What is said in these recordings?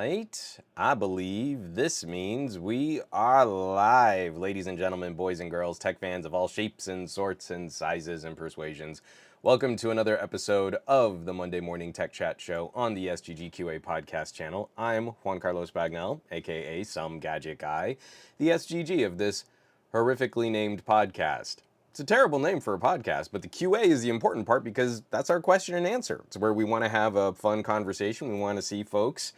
right. I believe this means we are live. Ladies and gentlemen, boys and girls, tech fans of all shapes and sorts and sizes and persuasions. Welcome to another episode of the Monday Morning Tech Chat Show on the SGGQA podcast channel. I'm Juan Carlos Bagnell, aka Some Gadget Guy, the SGG of this horrifically named podcast. It's a terrible name for a podcast, but the QA is the important part because that's our question and answer. It's where we want to have a fun conversation. We want to see folks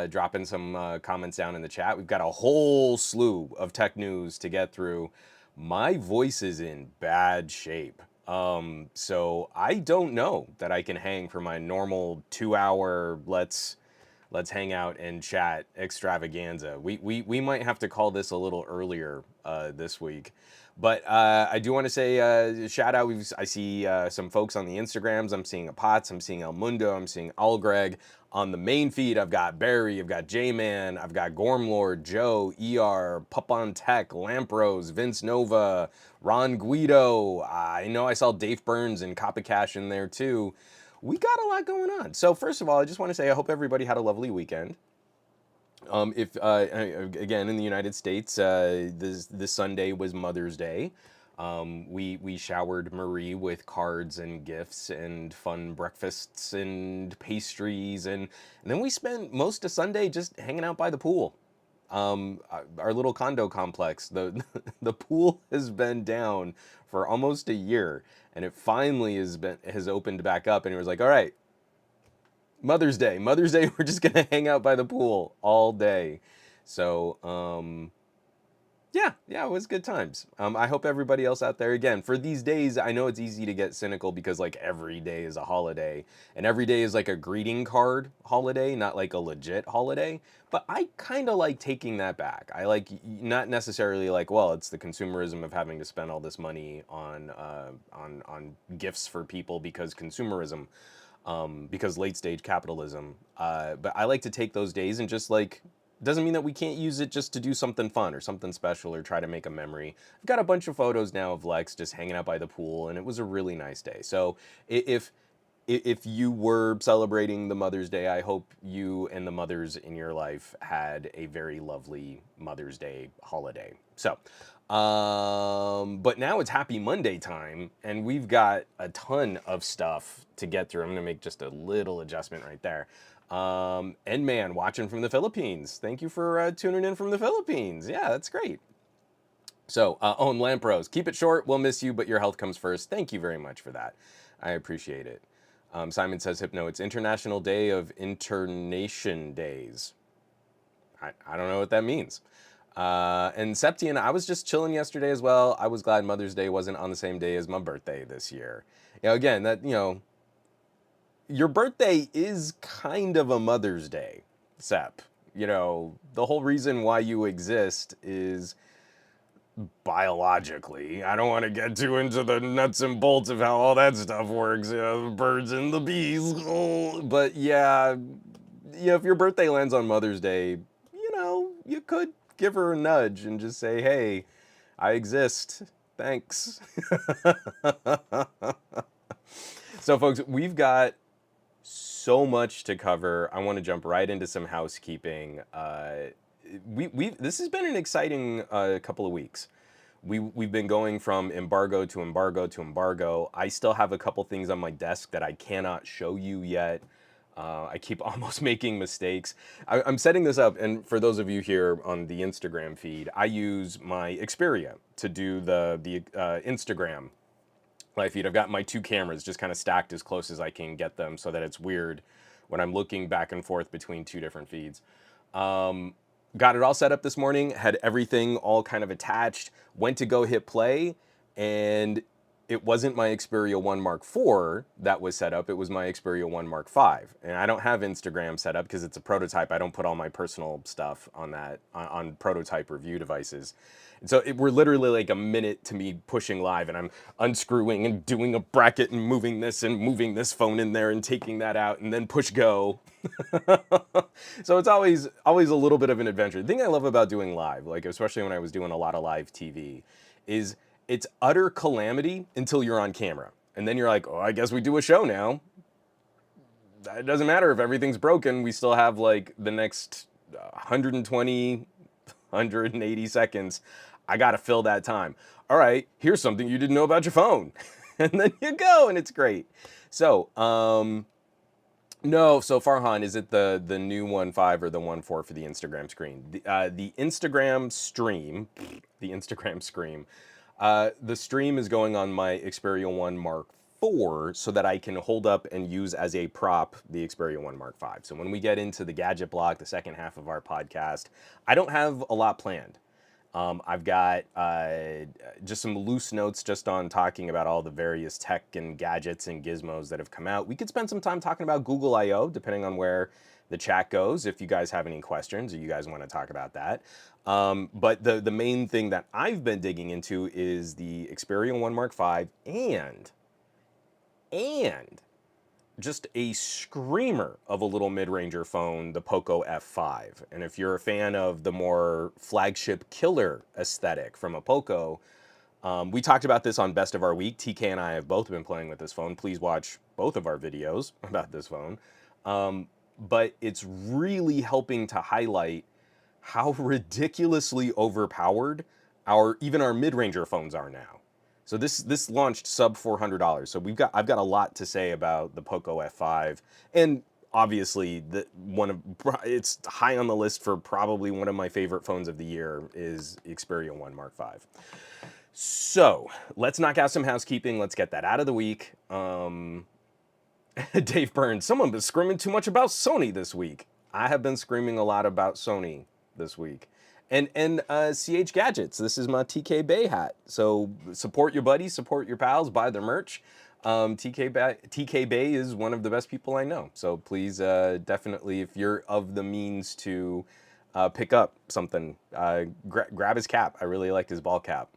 dropping some comments down in the chat. We've got a whole slew of tech news to get through. My voice is in bad shape. So I don't know that I can hang for my normal 2-hour let's hang out and chat extravaganza. We might have to call this a little earlier this week. But I do want to say shout out. I see some folks on the Instagrams. I'm seeing Apats. I'm seeing El Mundo. I'm seeing Algreg. On the main feed, I've got Barry. I've got J-Man. I've got Gormlord, Joe, ER, Pup on Tech, Lampros, Vince Nova, Ron Guido. I know I saw Dave Burns and Copycash in there too. We got a lot going on. So first of all, I just want to say I hope everybody had a lovely weekend. Again, in the United States, this Sunday was Mother's Day. We showered Marie with cards and gifts and fun breakfasts and pastries, and then we spent most of Sunday just hanging out by the pool. Our little condo complex, the pool has been down for almost a year, and it finally has opened back up, and it was like, all right, Mother's Day, we're just gonna hang out by the pool all day. So, yeah, it was good times. I hope everybody else out there, again, for these days, I know it's easy to get cynical because like every day is a holiday and every day is like a greeting card holiday, not like a legit holiday. But I kind of like taking that back. I like not necessarily like, well, it's the consumerism of having to spend all this money on gifts for people because consumerism. Because late stage capitalism. But I like to take those days and just like, doesn't mean that we can't use it just to do something fun or something special or try to make a memory. I've got a bunch of photos now of Lex just hanging out by the pool, and it was a really nice day. So if you were celebrating the Mother's Day, I hope you and the mothers in your life had a very lovely Mother's Day holiday. So, but now it's Happy Monday time, and we've got a ton of stuff to get through. I'm gonna make just a little adjustment right there. And man, watching from the Philippines. Thank you for tuning in from the Philippines. Yeah, that's great. So, Owen Lampros, keep it short. We'll miss you, but your health comes first. Thank you very much for that. I appreciate it. Simon says, Hypno, it's International Day of Internation Days. I don't know what that means. And Septian, I was just chilling yesterday as well. I was glad Mother's Day wasn't on the same day as my birthday this year. You know, again, that, you know, your birthday is kind of a Mother's Day, Sep. You know, the whole reason why you exist is biologically. I don't want to get too into the nuts and bolts of how all that stuff works, birds and the bees. But yeah, if your birthday lands on Mother's Day, you know, you could give her a nudge and just say, hey, I exist. Thanks. So, folks, we've got so much to cover. I want to jump right into some housekeeping. This has been an exciting couple of weeks. We've been going from embargo to embargo to embargo. I still have a couple things on my desk that I cannot show you yet. I keep almost making mistakes. I'm setting this up, and for those of you here on the Instagram feed, I use my XPERIA to do the Instagram live feed. I've got my two cameras just kind of stacked as close as I can get them so that it's weird when I'm looking back and forth between two different feeds. Got it all set up this morning, had everything all kind of attached, went to go hit play, and it wasn't my Xperia 1 Mark IV that was set up, it was my Xperia 1 Mark V. And I don't have Instagram set up because it's a prototype. I don't put all my personal stuff on that, on prototype review devices. And so we're literally like a minute to me pushing live, and I'm unscrewing and doing a bracket and moving this phone in there and taking that out and then push go. So it's always a little bit of an adventure. The thing I love about doing live, like especially when I was doing a lot of live TV, is it's utter calamity until you're on camera. And then you're like, oh, I guess we do a show now. it doesn't matter if everything's broken. We still have like the next 120, 180 seconds. I got to fill that time. All right, here's something you didn't know about your phone. And then you go, and it's great. So, no, so Farhan, is it the new 1.5 or the 1.4 for the Instagram screen? The Instagram stream, the Instagram stream, the stream is going on my Xperia 1 Mark IV so that I can hold up and use as a prop the Xperia 1 Mark V. So when we get into the gadget block, the second half of our podcast, I don't have a lot planned. I've got just some loose notes just on talking about all the various tech and gadgets and gizmos that have come out. We could spend some time talking about Google I/O, depending on where the chat goes, if you guys have any questions or you guys want to talk about that. But the main thing that I've been digging into is the Xperia 1 Mark V and just a screamer of a little mid-ranger phone, the Poco F5. And if you're a fan of the more flagship killer aesthetic from a Poco, we talked about this on Best of Our Week. TK and I have both been playing with this phone. Please watch both of our videos about this phone. But it's really helping to highlight how ridiculously overpowered even our mid-ranger phones are now. So this launched sub $400. So I've got a lot to say about the Poco F5, and obviously it's high on the list for probably one of my favorite phones of the year is Xperia 1 Mark V. So let's knock out some housekeeping. Let's get that out of the week. Dave Burns, someone been screaming too much about Sony this week. I have been screaming a lot about Sony this week. And CH Gadgets, this is my TK Bay hat. So support your buddies, support your pals, buy their merch. TK Bay is one of the best people I know. So please, definitely, if you're of the means to pick up something, grab his cap. I really liked his ball cap.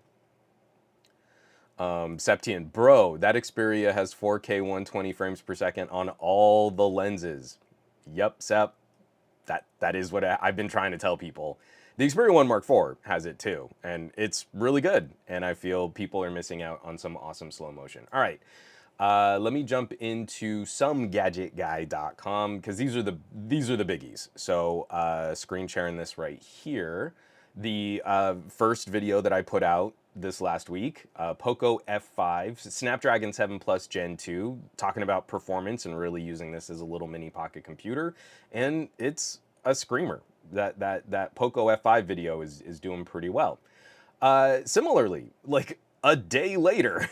Septian, bro, that Xperia has 4K 120 frames per second on all the lenses. Yep, Sep. That is what I've been trying to tell people. The Xperia 1 Mark IV has it too, and it's really good. And I feel people are missing out on some awesome slow motion. All right, let me jump into somegadgetguy.com because these are the biggies. So screen sharing this right here. The first video that I put out this last week, Poco F5, Snapdragon 7 Plus Gen 2, talking about performance and really using this as a little mini pocket computer, and it's a screamer. That Poco F5 video is doing pretty well. Similarly, like a day later,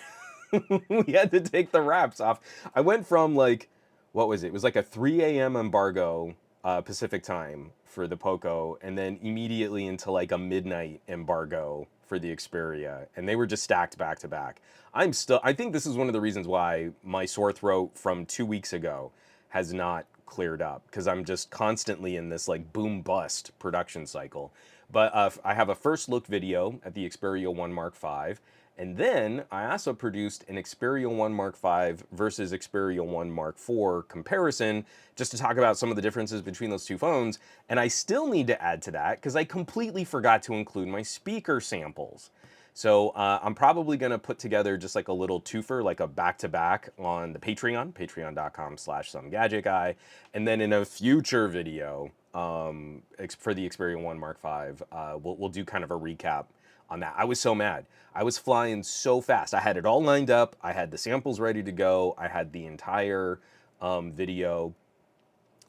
we had to take the wraps off. I went from like, what was it? It was like a 3 a.m. embargo Pacific time for the Poco, and then immediately into like a midnight embargo for the Xperia, and they were just stacked back to back. I think this is one of the reasons why my sore throat from 2 weeks ago has not cleared up, because I'm just constantly in this like boom bust production cycle. But I have a first look video at the Xperia 1 Mark V, and then I also produced an Xperia 1 Mark V versus Xperia 1 Mark IV comparison, just to talk about some of the differences between those two phones. And I still need to add to that because I completely forgot to include my speaker samples. So I'm probably going to put together just like a little twofer, like a back-to-back on the Patreon, patreon.com/somegadgetguy. And then in a future video for the Xperia 1 Mark V, we'll do kind of a recap on that. I was so mad. I was flying so fast. I had it all lined up. I had the samples ready to go. I had the entire video.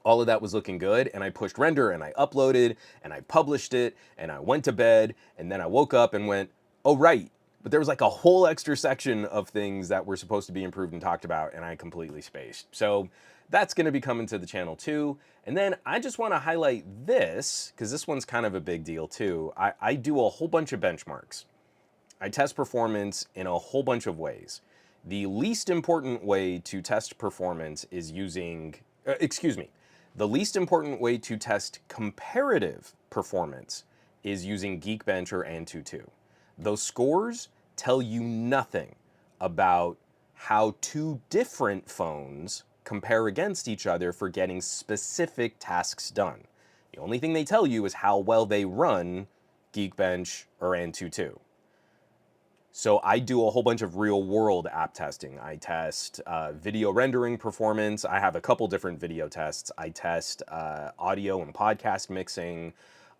All of that was looking good, and I pushed render, and I uploaded, and I published it, and I went to bed, and then I woke up and went, oh, right. But there was like a whole extra section of things that were supposed to be improved and talked about, and I completely spaced. So that's going to be coming to the channel too. And then I just want to highlight this, because this one's kind of a big deal too. I do a whole bunch of benchmarks. I test performance in a whole bunch of ways. The least important way to test performance is using, the least important way to test comparative performance is using Geekbench or Antutu. Those scores tell you nothing about how two different phones compare against each other for getting specific tasks done. The only thing they tell you is how well they run Geekbench or Antutu. So I do a whole bunch of real world app testing. I test video rendering performance. I have a couple different video tests. I test audio and podcast mixing.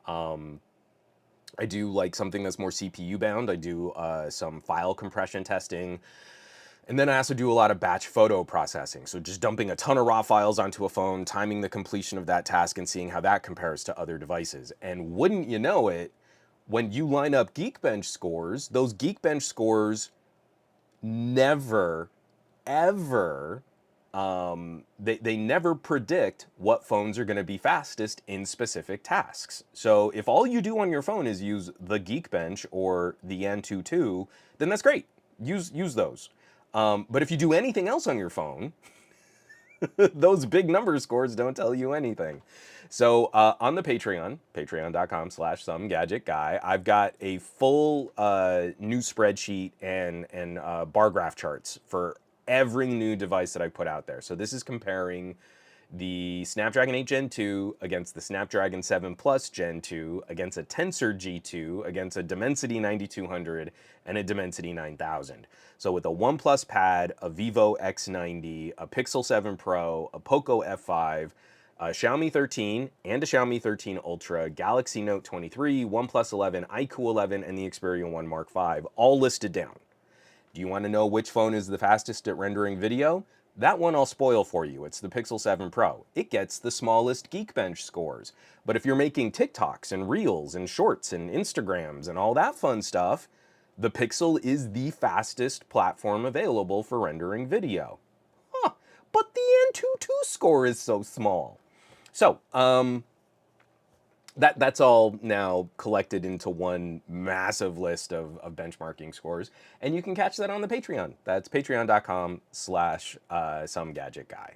I do like something that's more CPU bound. I do some file compression testing. And then I also do a lot of batch photo processing. So just dumping a ton of raw files onto a phone, timing the completion of that task, and seeing how that compares to other devices. And wouldn't you know it, when you line up Geekbench scores, those Geekbench scores never, ever, they never predict what phones are going to be fastest in specific tasks. So if all you do on your phone is use the Geekbench or the Antutu, then that's great. Use those. But if you do anything else on your phone, those big number scores don't tell you anything. So on the Patreon, patreon.com/somegadgetguy, I've got a full new spreadsheet and bar graph charts for every new device that I put out there. So this is comparing the Snapdragon 8 Gen 2 against the Snapdragon 7 Plus Gen 2 against a Tensor G2 against a Dimensity 9200 and a Dimensity 9000. So with a OnePlus Pad, a Vivo X90, a Pixel 7 Pro, a Poco F5, a Xiaomi 13 and a Xiaomi 13 Ultra, Galaxy Note 23, OnePlus 11, iQOO 11, and the Xperia 1 Mark V, all listed down. Do you want to know which phone is the fastest at rendering video? That one I'll spoil for you. It's the Pixel 7 Pro. It gets the smallest Geekbench scores. But if you're making TikToks and Reels and Shorts and Instagrams and all that fun stuff, the Pixel is the fastest platform available for rendering video. Huh, but the Antutu score is so small. So, that's all now collected into one massive list of benchmarking scores, and you can catch that on the Patreon. That's patreon.com/somegadgetguy.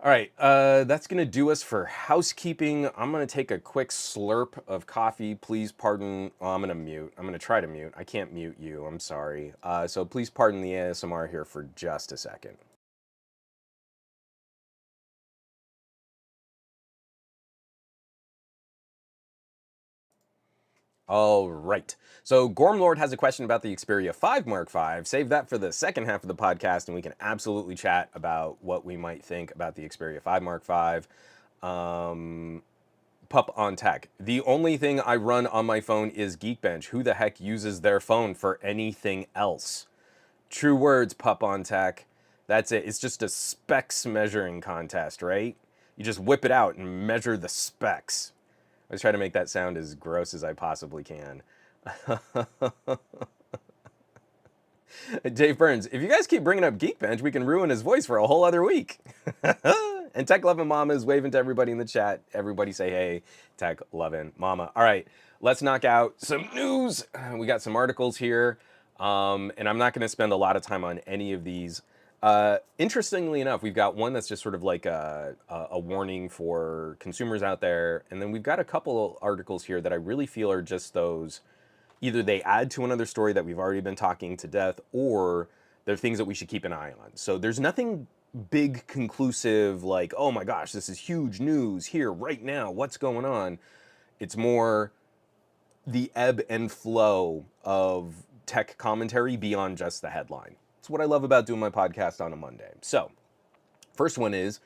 All right, that's gonna do us for housekeeping. I'm gonna take a quick slurp of coffee. Please pardon. Oh, I'm gonna try to mute. I can't mute you. I'm sorry. So please pardon the ASMR here for just a second. All right. So Gormlord has a question about the Xperia 5 Mark V. Save that for the second half of the podcast, and we can absolutely chat about what we might think about the Xperia 5 Mark V. Pup on Tech. The only thing I run on my phone is Geekbench. Who the heck uses their phone for anything else? True words, Pup on Tech. That's it. It's just a specs measuring contest, right? You just whip it out and measure the specs. I was trying to make that sound as gross as I possibly can. Dave Burns, if you guys keep bringing up Geekbench, we can ruin his voice for a whole other week. And Tech Lovin' Mama is waving to everybody in the chat. Everybody say hey, Tech Lovin' Mama. All right, let's knock out some news. We got some articles here, and I'm not going to spend a lot of time on any of these. Interestingly enough, we've got one that's just sort of like a warning for consumers out there, and then we've got a couple articles here that I really feel are just those, either they add to another story that we've already been talking to death, or they're things that we should keep an eye on. So there's nothing big conclusive like, oh my gosh, this is huge news here right now, what's going on? It's more the ebb and flow of tech commentary beyond just the headline. It's what I love about doing my podcast on a Monday. So, first one is,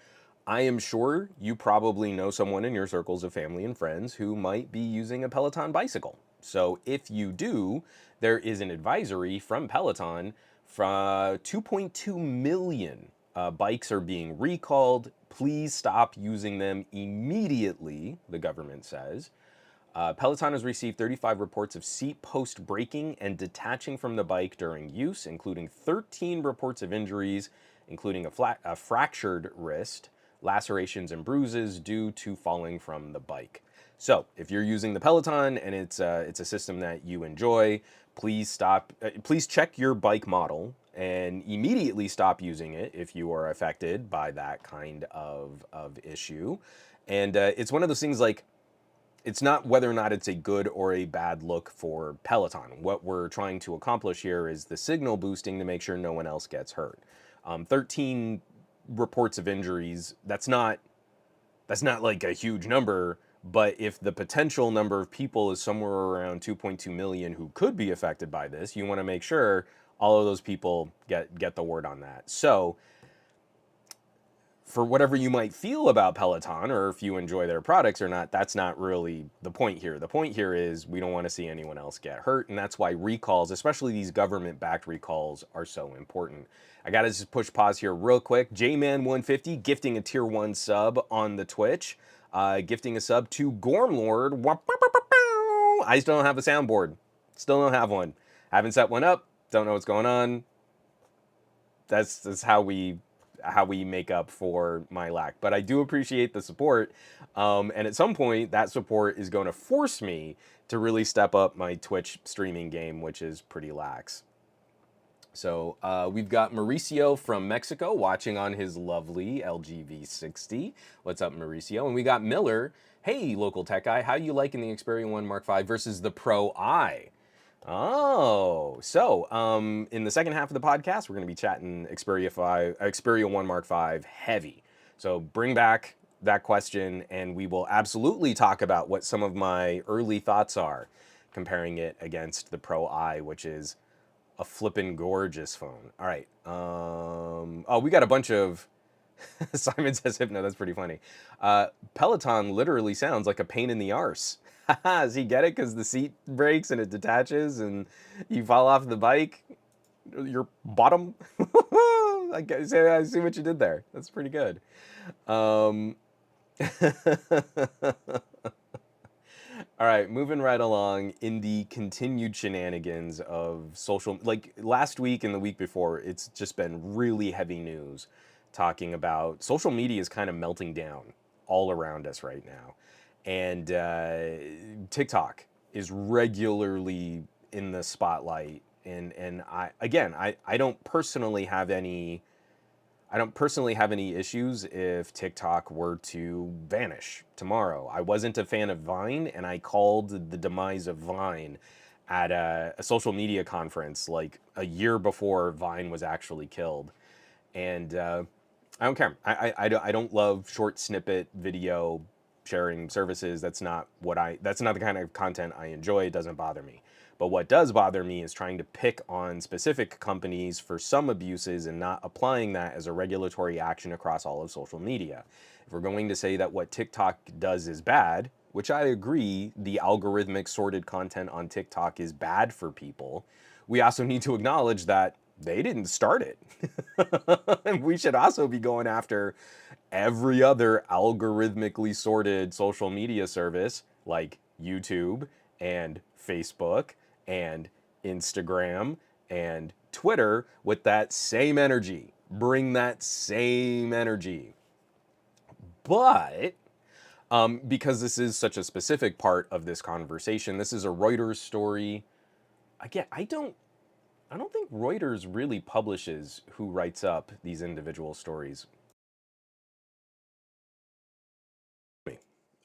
I am sure you probably know someone in your circles of family and friends who might be using a Peloton bicycle. So if you do, there is an advisory from Peloton for 2.2 million bikes are being recalled. Please stop using them immediately, the government says. Peloton has received 35 reports of seat post breaking and detaching from the bike during use, including 13 reports of injuries, including a fractured wrist, lacerations and bruises due to falling from the bike. So, if you're using the Peloton and it's a system that you enjoy, please stop. Please check your bike model and immediately stop using it if you are affected by that kind of issue. And it's one of those things like, it's not whether or not it's a good or a bad look for Peloton. What we're trying to accomplish here is the signal boosting to make sure no one else gets hurt. 13 reports of injuries, that's not like a huge number, But if the potential number of people is somewhere around 2.2 million who could be affected by this, you want to make sure all of those people get the word on that. So for whatever you might feel about Peloton or if you enjoy their products or not, that's not really the point here. The point here is we don't want to see anyone else get hurt, and that's why recalls, especially these government-backed recalls, are so important. I gotta just push pause here real quick. JMan150 gifting a tier 1 sub on the Twitch, gifting a sub to Gormlord. I still don't have a soundboard. Still don't have one. Haven't set one up. Don't know what's going on. That's how we make up for my lack. But I do appreciate the support. And at some point, that support is going to force me to really step up my Twitch streaming game, which is pretty lax. So we've got Mauricio from Mexico watching on his lovely LG V60. What's up, Mauricio? And we got Miller. Hey, local tech guy, how you liking the Xperia 1 Mark V versus the Pro I? Oh, so in the second half of the podcast, we're going to be chatting Xperia 1 Mark V heavy. So bring back that question, and we will absolutely talk about what some of my early thoughts are, comparing it against the Pro I, which is a flippin' gorgeous phone. All right. Oh, we got a bunch of... Simon says hypno, that's pretty funny. Peloton literally sounds like a pain in the arse. Does he get it? Because the seat breaks and it detaches and you fall off the bike. Your bottom. I see what you did there. That's pretty good. All right, moving right along in the continued shenanigans of social, like last week and the week before, it's just been really heavy news talking about social media is kind of melting down all around us right now. And TikTok is regularly in the spotlight. And I don't personally have any issues if TikTok were to vanish tomorrow. I wasn't a fan of Vine, and I called the demise of Vine at a social media conference like a year before Vine was actually killed. And I don't care. I don't love short snippet video sharing services. That's not the kind of content I enjoy. It doesn't bother me. But what does bother me is trying to pick on specific companies for some abuses and not applying that as a regulatory action across all of social media. If we're going to say that what TikTok does is bad, which I agree, the algorithmic sorted content on TikTok is bad for people, we also need to acknowledge that they didn't start it. And we should also be going after every other algorithmically sorted social media service like YouTube and Facebook and Instagram and Twitter with that same energy. Bring that same energy. But because this is such a specific part of this conversation, this is a Reuters story. Again, I don't think Reuters really publishes who writes up these individual stories.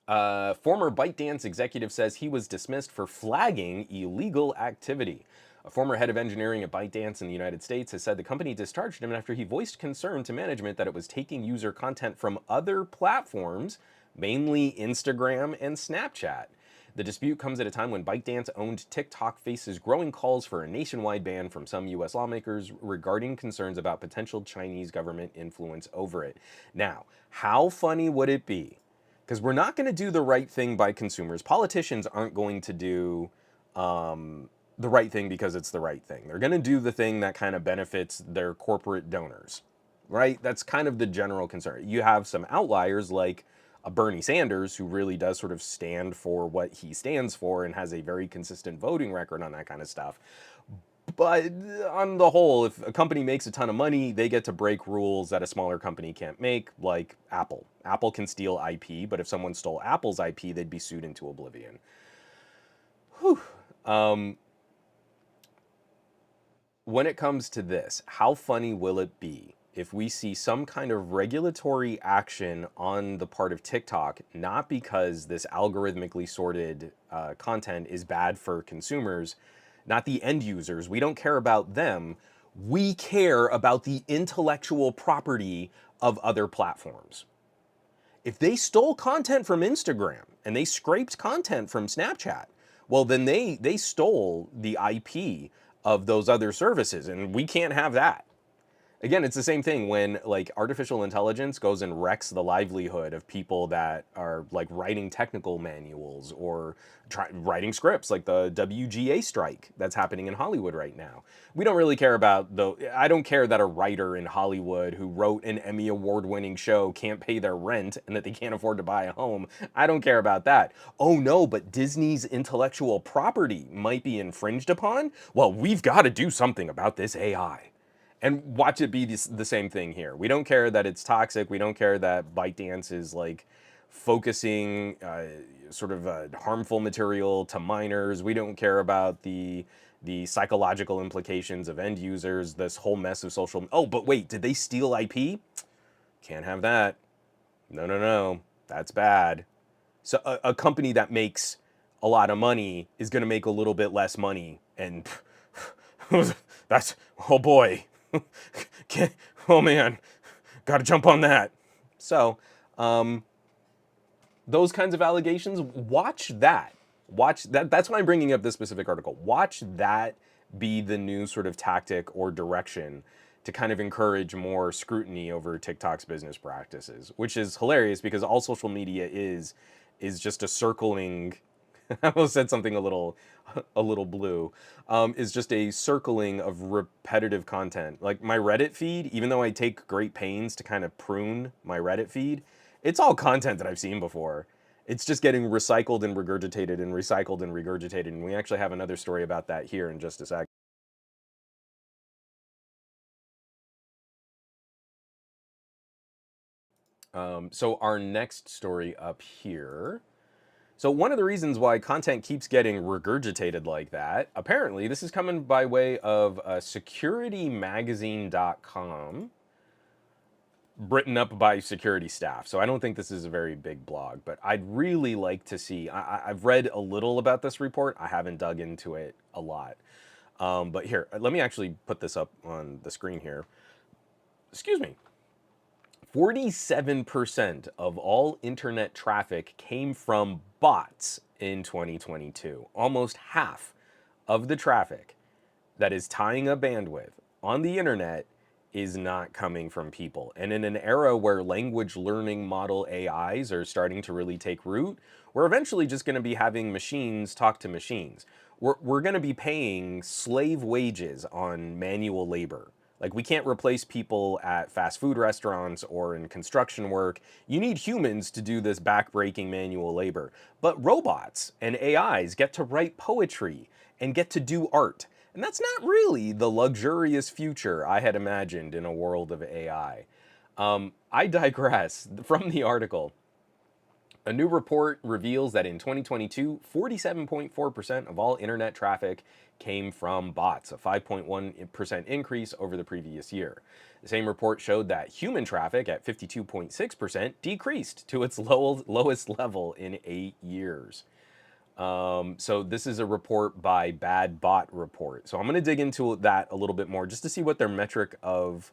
Former ByteDance executive says he was dismissed for flagging illegal activity. A former head of engineering at ByteDance in the United States has said the company discharged him after he voiced concern to management that it was taking user content from other platforms, mainly Instagram and Snapchat. The dispute comes at a time when ByteDance-owned TikTok faces growing calls for a nationwide ban from some U.S. lawmakers regarding concerns about potential Chinese government influence over it. Now, how funny would it be? Because we're not going to do the right thing by consumers. Politicians aren't going to do the right thing because it's the right thing. They're going to do the thing that kind of benefits their corporate donors, right? That's kind of the general concern. You have some outliers like a Bernie Sanders, who really does sort of stand for what he stands for and has a very consistent voting record on that kind of stuff. But on the whole, if a company makes a ton of money, they get to break rules that a smaller company can't make, like Apple. Apple can steal IP, but if someone stole Apple's IP, they'd be sued into oblivion. Whew. When it comes to this, how funny will it be if we see some kind of regulatory action on the part of TikTok, not because this algorithmically sorted content is bad for consumers, not the end users. We don't care about them. We care about the intellectual property of other platforms. If they stole content from Instagram and they scraped content from Snapchat. Well, then they stole the IP of those other services, and we can't have that. Again, it's the same thing when like artificial intelligence goes and wrecks the livelihood of people that are like writing technical manuals or writing scripts, like the WGA strike that's happening in Hollywood right now. We don't really care about I don't care that a writer in Hollywood who wrote an Emmy award winning show can't pay their rent and that they can't afford to buy a home. I don't care about that. Oh no, but Disney's intellectual property might be infringed upon? Well, we've got to do something about this AI. And watch it be the same thing here. We don't care that it's toxic. We don't care that ByteDance is like focusing sort of harmful material to minors. We don't care about the psychological implications of end users. This whole mess of social. Oh, but wait, did they steal IP? Can't have that. No, no, no. That's bad. So a company that makes a lot of money is going to make a little bit less money, and that's oh boy. Oh man, got to jump on that. So, those kinds of allegations, watch that. Watch that. That's why I'm bringing up this specific article. Watch that be the new sort of tactic or direction to kind of encourage more scrutiny over TikTok's business practices, which is hilarious because all social media is just a circling. I almost said something a little blue. Is just a circling of repetitive content. Like my Reddit feed, even though I take great pains to kind of prune my Reddit feed, it's all content that I've seen before. It's just getting recycled and regurgitated and recycled and regurgitated. And we actually have another story about that here in just a sec. So our next story up here. So one of the reasons why content keeps getting regurgitated like that, apparently this is coming by way of securitymagazine.com, written up by security staff. So I don't think this is a very big blog, but I'd really like to see, I've read a little about this report. I haven't dug into it a lot. But here, let me actually put this up on the screen here. Excuse me. 47% of all internet traffic came from bots in 2022. Almost half of the traffic that is tying up bandwidth on the internet is not coming from people. And in an era where language learning model AIs are starting to really take root, we're eventually just going to be having machines talk to machines. We're going to be paying slave wages on manual labor. Like, we can't replace people at fast food restaurants or in construction work. You need humans to do this backbreaking manual labor. But robots and AIs get to write poetry and get to do art. And that's not really the luxurious future I had imagined in a world of AI. I digress. From the article, a new report reveals that in 2022, 47.4% of all internet traffic came from bots, a 5.1% increase over the previous year. The same report showed that human traffic at 52.6% decreased to its lowest level in 8 years. So this is a report by Bad Bot Report. So I'm going to dig into that a little bit more just to see what their metric of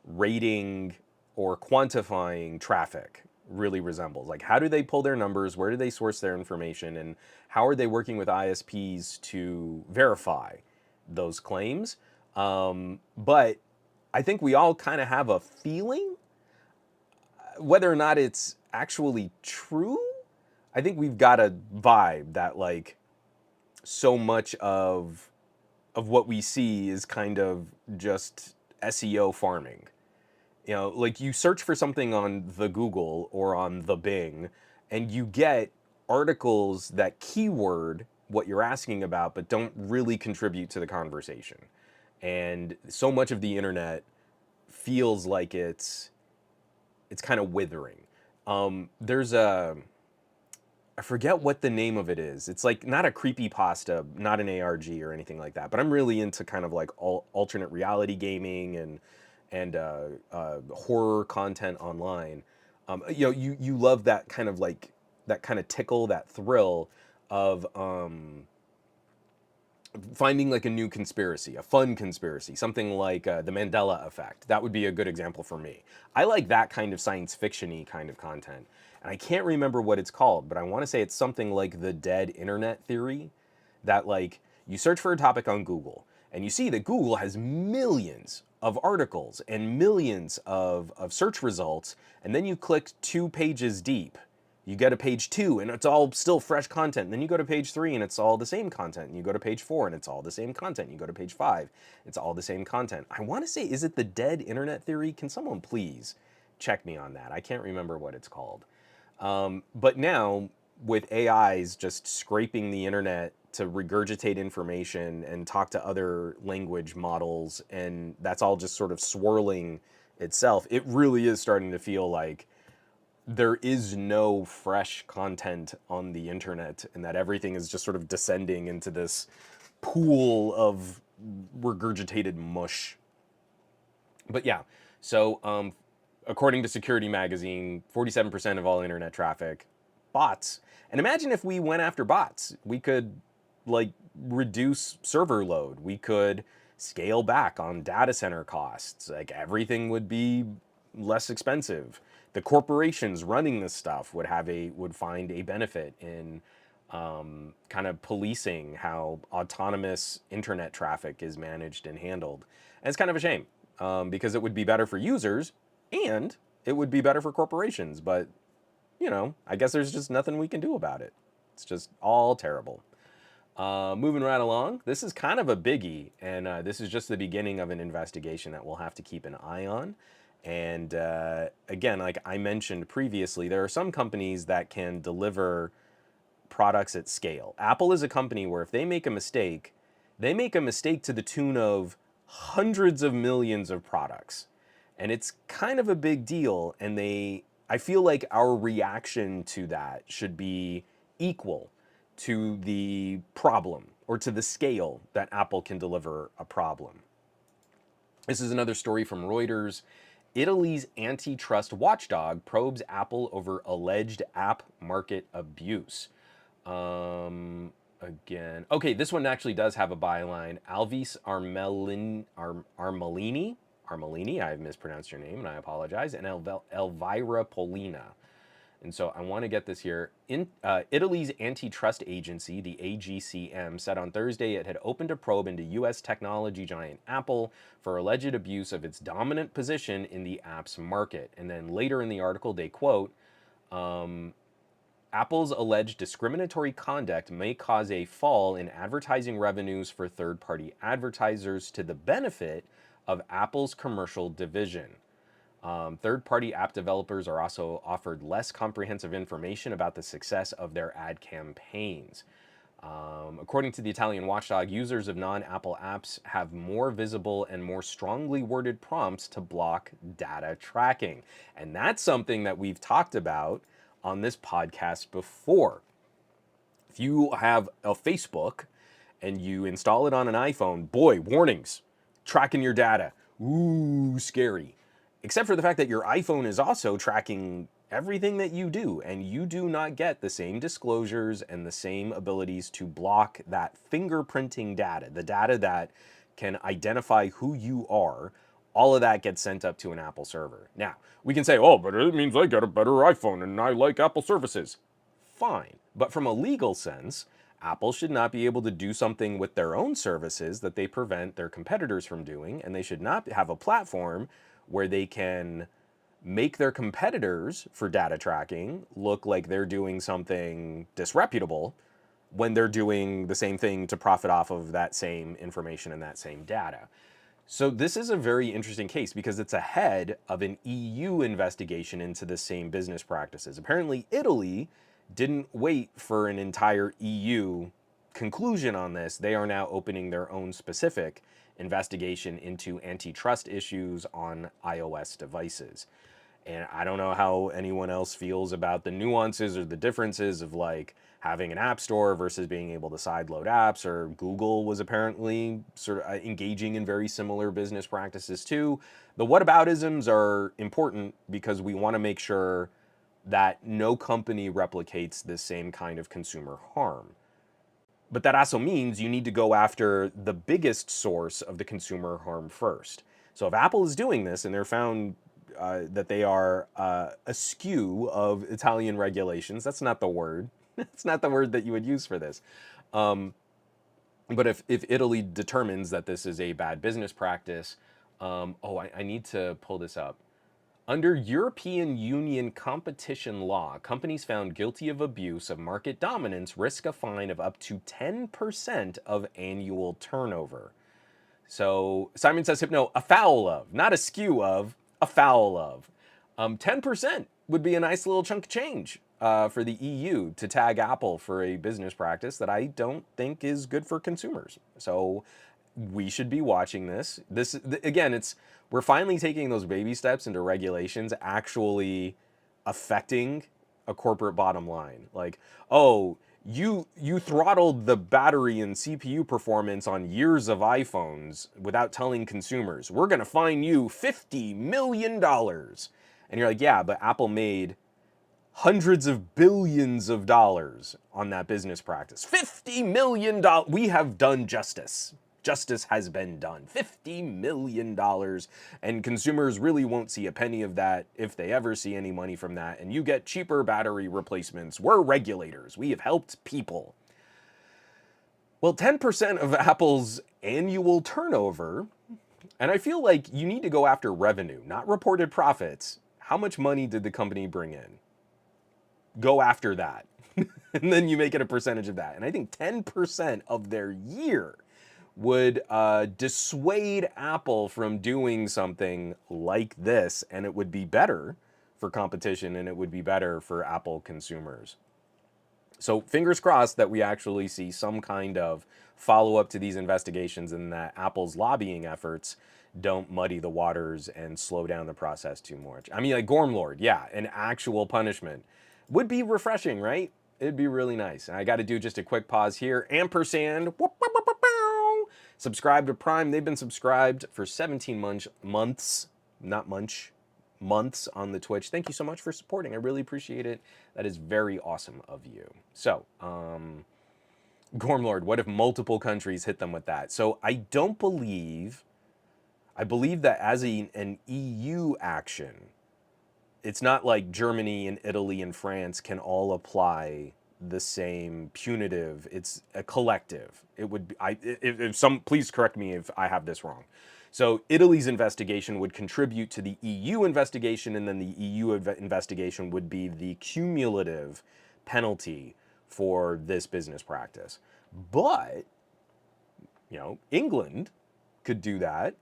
rating or quantifying traffic really resembles. Like, how do they pull their numbers? Where do they source their information? And how are they working with ISPs to verify those claims? But I think we all kind of have a feeling, whether or not it's actually true. I think we've got a vibe that like so much of what we see is kind of just SEO farming. You know, like you search for something on the Google or on the Bing, and you get articles that keyword what you're asking about, but don't really contribute to the conversation. And so much of the internet feels like it's kind of withering. There's a I forget what the name of it is. It's like not a creepy pasta, not an ARG or anything like that. But I'm really into kind of like alternate reality gaming and horror content online. You know, you love that kind of like that kind of tickle, that thrill of finding like a new conspiracy, a fun conspiracy, something like the Mandela effect. That would be a good example for me. I like that kind of science fiction-y kind of content. And I can't remember what it's called, but I want to say it's something like the dead internet theory, that like you search for a topic on Google and you see that Google has millions of articles and millions of search results, and then you click 2 pages deep, you go to page 2 and it's all still fresh content. And then you go to page 3 and it's all the same content. And you go to page 4 and it's all the same content. You go to page 5, it's all the same content. I want to say, is it the dead internet theory? Can someone please check me on that? I can't remember what it's called. But now with AIs just scraping the internet to regurgitate information and talk to other language models, and that's all just sort of swirling itself, it really is starting to feel like there is no fresh content on the internet, and that everything is just sort of descending into this pool of regurgitated mush. But yeah, so according to Security Magazine, 47% of all internet traffic, bots. And imagine if we went after bots. We could like reduce server load. We could scale back on data center costs. Like everything would be less expensive. The corporations running this stuff would find a benefit in kind of policing how autonomous internet traffic is managed and handled. And it's kind of a shame because it would be better for users and it would be better for corporations. But, you know, I guess there's just nothing we can do about it. It's just all terrible. Moving right along, this is kind of a biggie, and this is just the beginning of an investigation that we'll have to keep an eye on. And again, like I mentioned previously, there are some companies that can deliver products at scale. Apple is a company where if they make a mistake to the tune of hundreds of millions of products. And it's kind of a big deal, and I feel like our reaction to that should be equal to the problem or to the scale that Apple can deliver a problem. This is another story from Reuters. Italy's antitrust watchdog probes Apple over alleged app market abuse. Again, okay, this one actually does have a byline. Alvis Armelini, I've mispronounced your name and I apologize, and Elvira Polina. And so I want to get this here. Italy's antitrust agency, the AGCM, said on Thursday it had opened a probe into U.S. technology giant Apple for alleged abuse of its dominant position in the apps market. And then later in the article, they quote, Apple's alleged discriminatory conduct may cause a fall in advertising revenues for third-party advertisers to the benefit of Apple's commercial division. Third-party app developers are also offered less comprehensive information about the success of their ad campaigns. According to the Italian watchdog, users of non-Apple apps have more visible and more strongly worded prompts to block data tracking. And that's something that we've talked about on this podcast before. If you have a Facebook and you install it on an iPhone, boy, warnings, tracking your data. Ooh, scary. Except for the fact that your iPhone is also tracking everything that you do, and you do not get the same disclosures and the same abilities to block that fingerprinting data, the data that can identify who you are. All of that gets sent up to an Apple server. Now, we can say, oh, but it means I get a better iPhone and I like Apple services. Fine. But from a legal sense, Apple should not be able to do something with their own services that they prevent their competitors from doing, and they should not have a platform where they can make their competitors for data tracking look like they're doing something disreputable when they're doing the same thing to profit off of that same information and that same data. So this is a very interesting case because it's ahead of an EU investigation into the same business practices. Apparently, Italy didn't wait for an entire EU conclusion on this. They are now opening their own specific investigation into antitrust issues on iOS devices. And I don't know how anyone else feels about the nuances or the differences of like having an app store versus being able to sideload apps, or Google was apparently sort of engaging in very similar business practices too. The whataboutisms are important because we want to make sure that no company replicates the same kind of consumer harm. But that also means you need to go after the biggest source of the consumer harm first. So if Apple is doing this and they're found that they are askew of Italian regulations, that's not the word. That's not the word that you would use for this. But if Italy determines that this is a bad business practice, I need to pull this up. Under European Union competition law, companies found guilty of abuse of market dominance risk a fine of up to 10% of annual turnover. So Simon Says Hypno, a foul of, not a skew of, a foul of. 10% would be a nice little chunk of change for the EU to tag Apple for a business practice that I don't think is good for consumers. So we should be watching this. Again, we're finally taking those baby steps into regulations actually affecting a corporate bottom line. Like, oh, you throttled the battery and CPU performance on years of iPhones without telling consumers. We're going to fine you $50 million. And you're like, yeah, but Apple made hundreds of billions of dollars on that business practice. $50 million. We have done justice. Justice has been done. $50 million. And consumers really won't see a penny of that if they ever see any money from that. And you get cheaper battery replacements. We're regulators. We have helped people. Well, 10% of Apple's annual turnover, and I feel like you need to go after revenue, not reported profits. How much money did the company bring in? Go after that. And then you make it a percentage of that. And I think 10% of their year would dissuade Apple from doing something like this, and it would be better for competition and it would be better for Apple consumers. So fingers crossed that we actually see some kind of follow-up to these investigations and that Apple's lobbying efforts don't muddy the waters and slow down the process too much. I mean, like Gormlord, yeah, an actual punishment would be refreshing, right? It'd be really nice. And I got to do just a quick pause here. Ampersand, subscribe to Prime. They've been subscribed for 17 months, not munch, months on the Twitch. Thank you so much for supporting. I really appreciate it. That is very awesome of you. So, Gormlord, what if multiple countries hit them with that? So I believe that as an EU action, it's not like Germany and Italy and France can all apply the same punitive. It's a collective. It would be, if some, please correct me if I have this wrong. So Italy's investigation would contribute to the EU investigation, and then the EU investigation would be the cumulative penalty for this business practice. But, England could do that.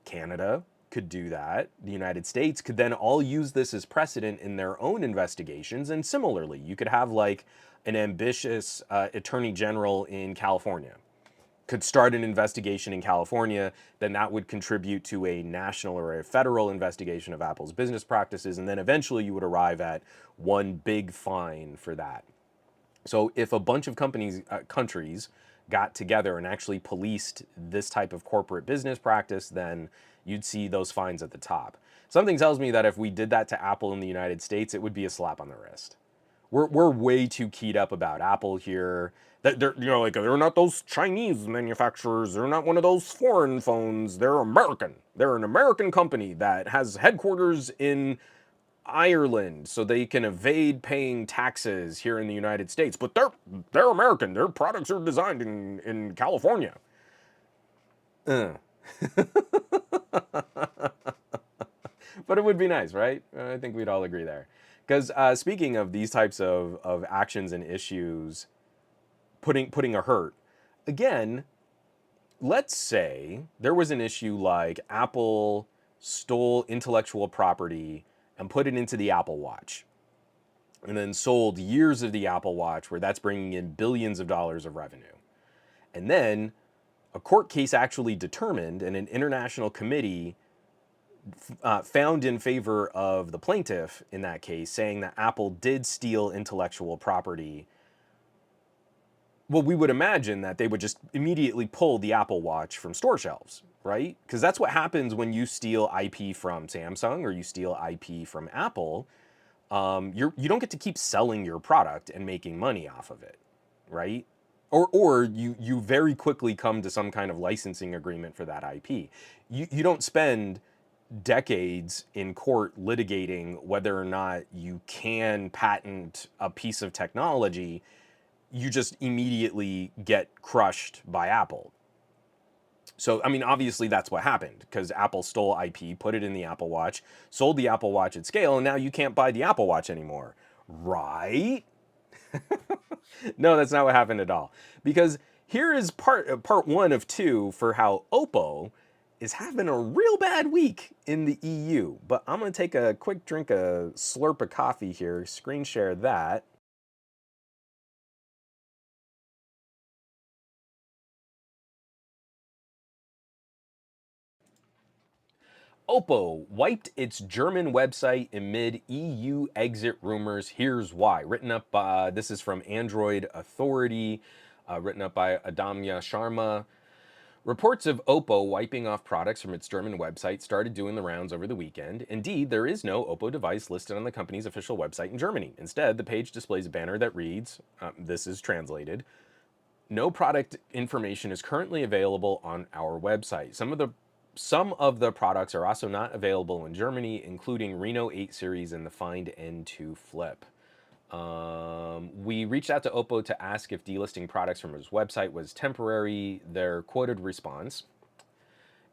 Canada could do that. The United States could then all use this as precedent in their own investigations. And similarly, you could have like an ambitious attorney general in California could start an investigation in California, then that would contribute to a national or a federal investigation of Apple's business practices, and then eventually you would arrive at one big fine for that. So if a bunch of countries got together and actually policed this type of corporate business practice, then you'd see those fines at the top. Something tells me that if we did that to Apple in the United States, it would be a slap on the wrist. We're way too keyed up about Apple here. That they're not those Chinese manufacturers. They're not one of those foreign phones. They're American. They're an American company that has headquarters in Ireland, so they can evade paying taxes here in the United States. But they're American. Their products are designed in California. But it would be nice, right? I think we'd all agree there. Because speaking of these types of actions and issues, putting a hurt, again, let's say there was an issue like Apple stole intellectual property and put it into the Apple Watch, and then sold years of the Apple Watch, where that's bringing in billions of dollars of revenue. And then a court case actually determined, and an international committee found in favor of the plaintiff in that case, saying that Apple did steal intellectual property. Well, we would imagine that they would just immediately pull the Apple Watch from store shelves, right? Because that's what happens when you steal IP from Samsung or you steal IP from Apple. You don't get to keep selling your product and making money off of it, right? or you very quickly come to some kind of licensing agreement for that IP. You don't spend decades in court litigating whether or not you can patent a piece of technology. You just immediately get crushed by Apple. So, I mean, obviously that's what happened because Apple stole IP, put it in the Apple Watch, sold the Apple Watch at scale, and now you can't buy the Apple Watch anymore. Right? No, that's not what happened at all. Because here is part one of two for how Oppo is having a real bad week in the EU. But I'm going to take a quick drink, a slurp of coffee here, screen share that. Oppo wiped its German website amid EU exit rumors. Here's why. Written up, this is from Android Authority, written up by Adamya Sharma. Reports of Oppo wiping off products from its German website started doing the rounds over the weekend. Indeed, there is no Oppo device listed on the company's official website in Germany. Instead, the page displays a banner that reads, this is translated, "No product information is currently available on our website. Some of the products are also not available in Germany, including Reno 8 series and the Find N2 Flip." We reached out to Oppo to ask if delisting products from his website was temporary. Their quoted response: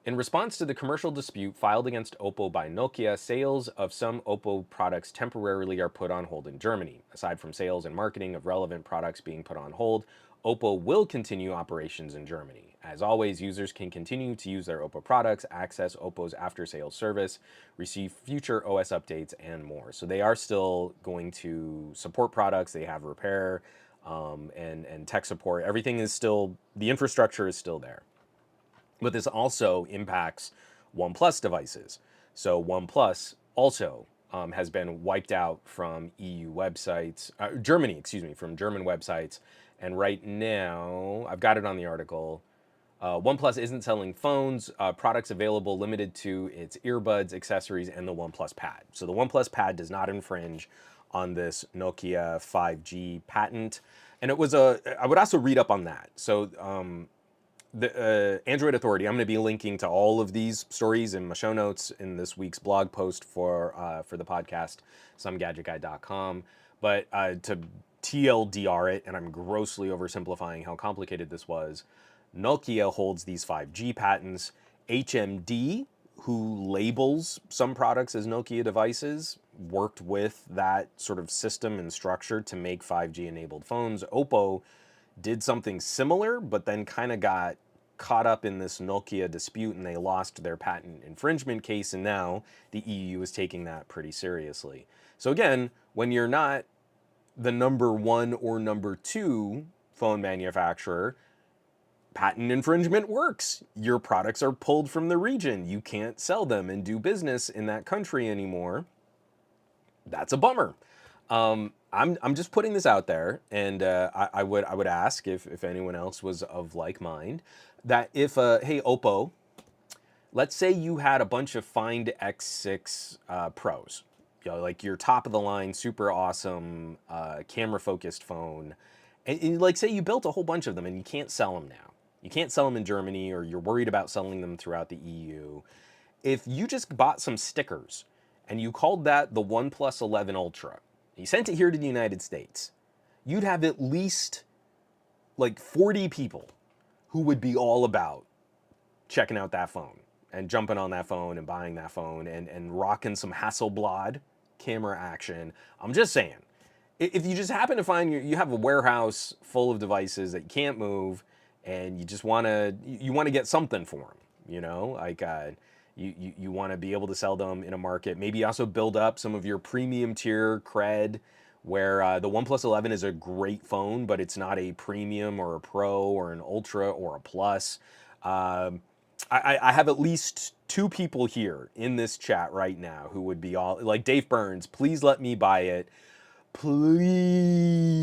"In response to the commercial dispute filed against Oppo by Nokia, sales of some Oppo products temporarily are put on hold in Germany. Aside from sales and marketing of relevant products being put on hold, Oppo will continue operations in Germany. As always, users can continue to use their Oppo products, access Oppo's after-sales service, receive future OS updates, and more." So they are still going to support products. They have repair and tech support. Everything is still, the infrastructure is still there. But this also impacts OnePlus devices. So OnePlus also has been wiped out from EU websites, Germany, excuse me, from German websites. And right now, I've got it on the article. OnePlus isn't selling phones, products available limited to its earbuds, accessories, and the OnePlus Pad. So the OnePlus Pad does not infringe on this Nokia 5G patent. And I would also read up on that. So the Android Authority, I'm going to be linking to all of these stories in my show notes in this week's blog post for the podcast, somegadgetguy.com. But to TLDR it, and I'm grossly oversimplifying how complicated this was, Nokia holds these 5G patents. HMD, who labels some products as Nokia devices, worked with that sort of system and structure to make 5G-enabled phones. Oppo did something similar, but then kind of got caught up in this Nokia dispute and they lost their patent infringement case, and now the EU is taking that pretty seriously. So again, when you're not the number one or number two phone manufacturer, patent infringement works. Your products are pulled from the region. You can't sell them and do business in that country anymore. That's a bummer. I'm just putting this out there, and I would ask if anyone else was of like mind, that if hey Oppo, let's say you had a bunch of Find X6 Pros, you know, like your top of the line, super awesome camera focused phone, and like say you built a whole bunch of them and you can't sell them now. You can't sell them in Germany, or you're worried about selling them throughout the EU. If you just bought some stickers and you called that the OnePlus 11 Ultra, you sent it here to the United States, you'd have at least like 40 people who would be all about checking out that phone and jumping on that phone and buying that phone and rocking some Hasselblad camera action. I'm just saying, if you just happen to find you have a warehouse full of devices that you can't move, and you just want to get something for them, you know, like you want to be able to sell them in a market. Maybe also build up some of your premium tier cred, where the OnePlus 11 is a great phone, but it's not a premium or a pro or an ultra or a plus. I have at least two people here in this chat right now who would be all like, Dave Burns, please let me buy it. Please.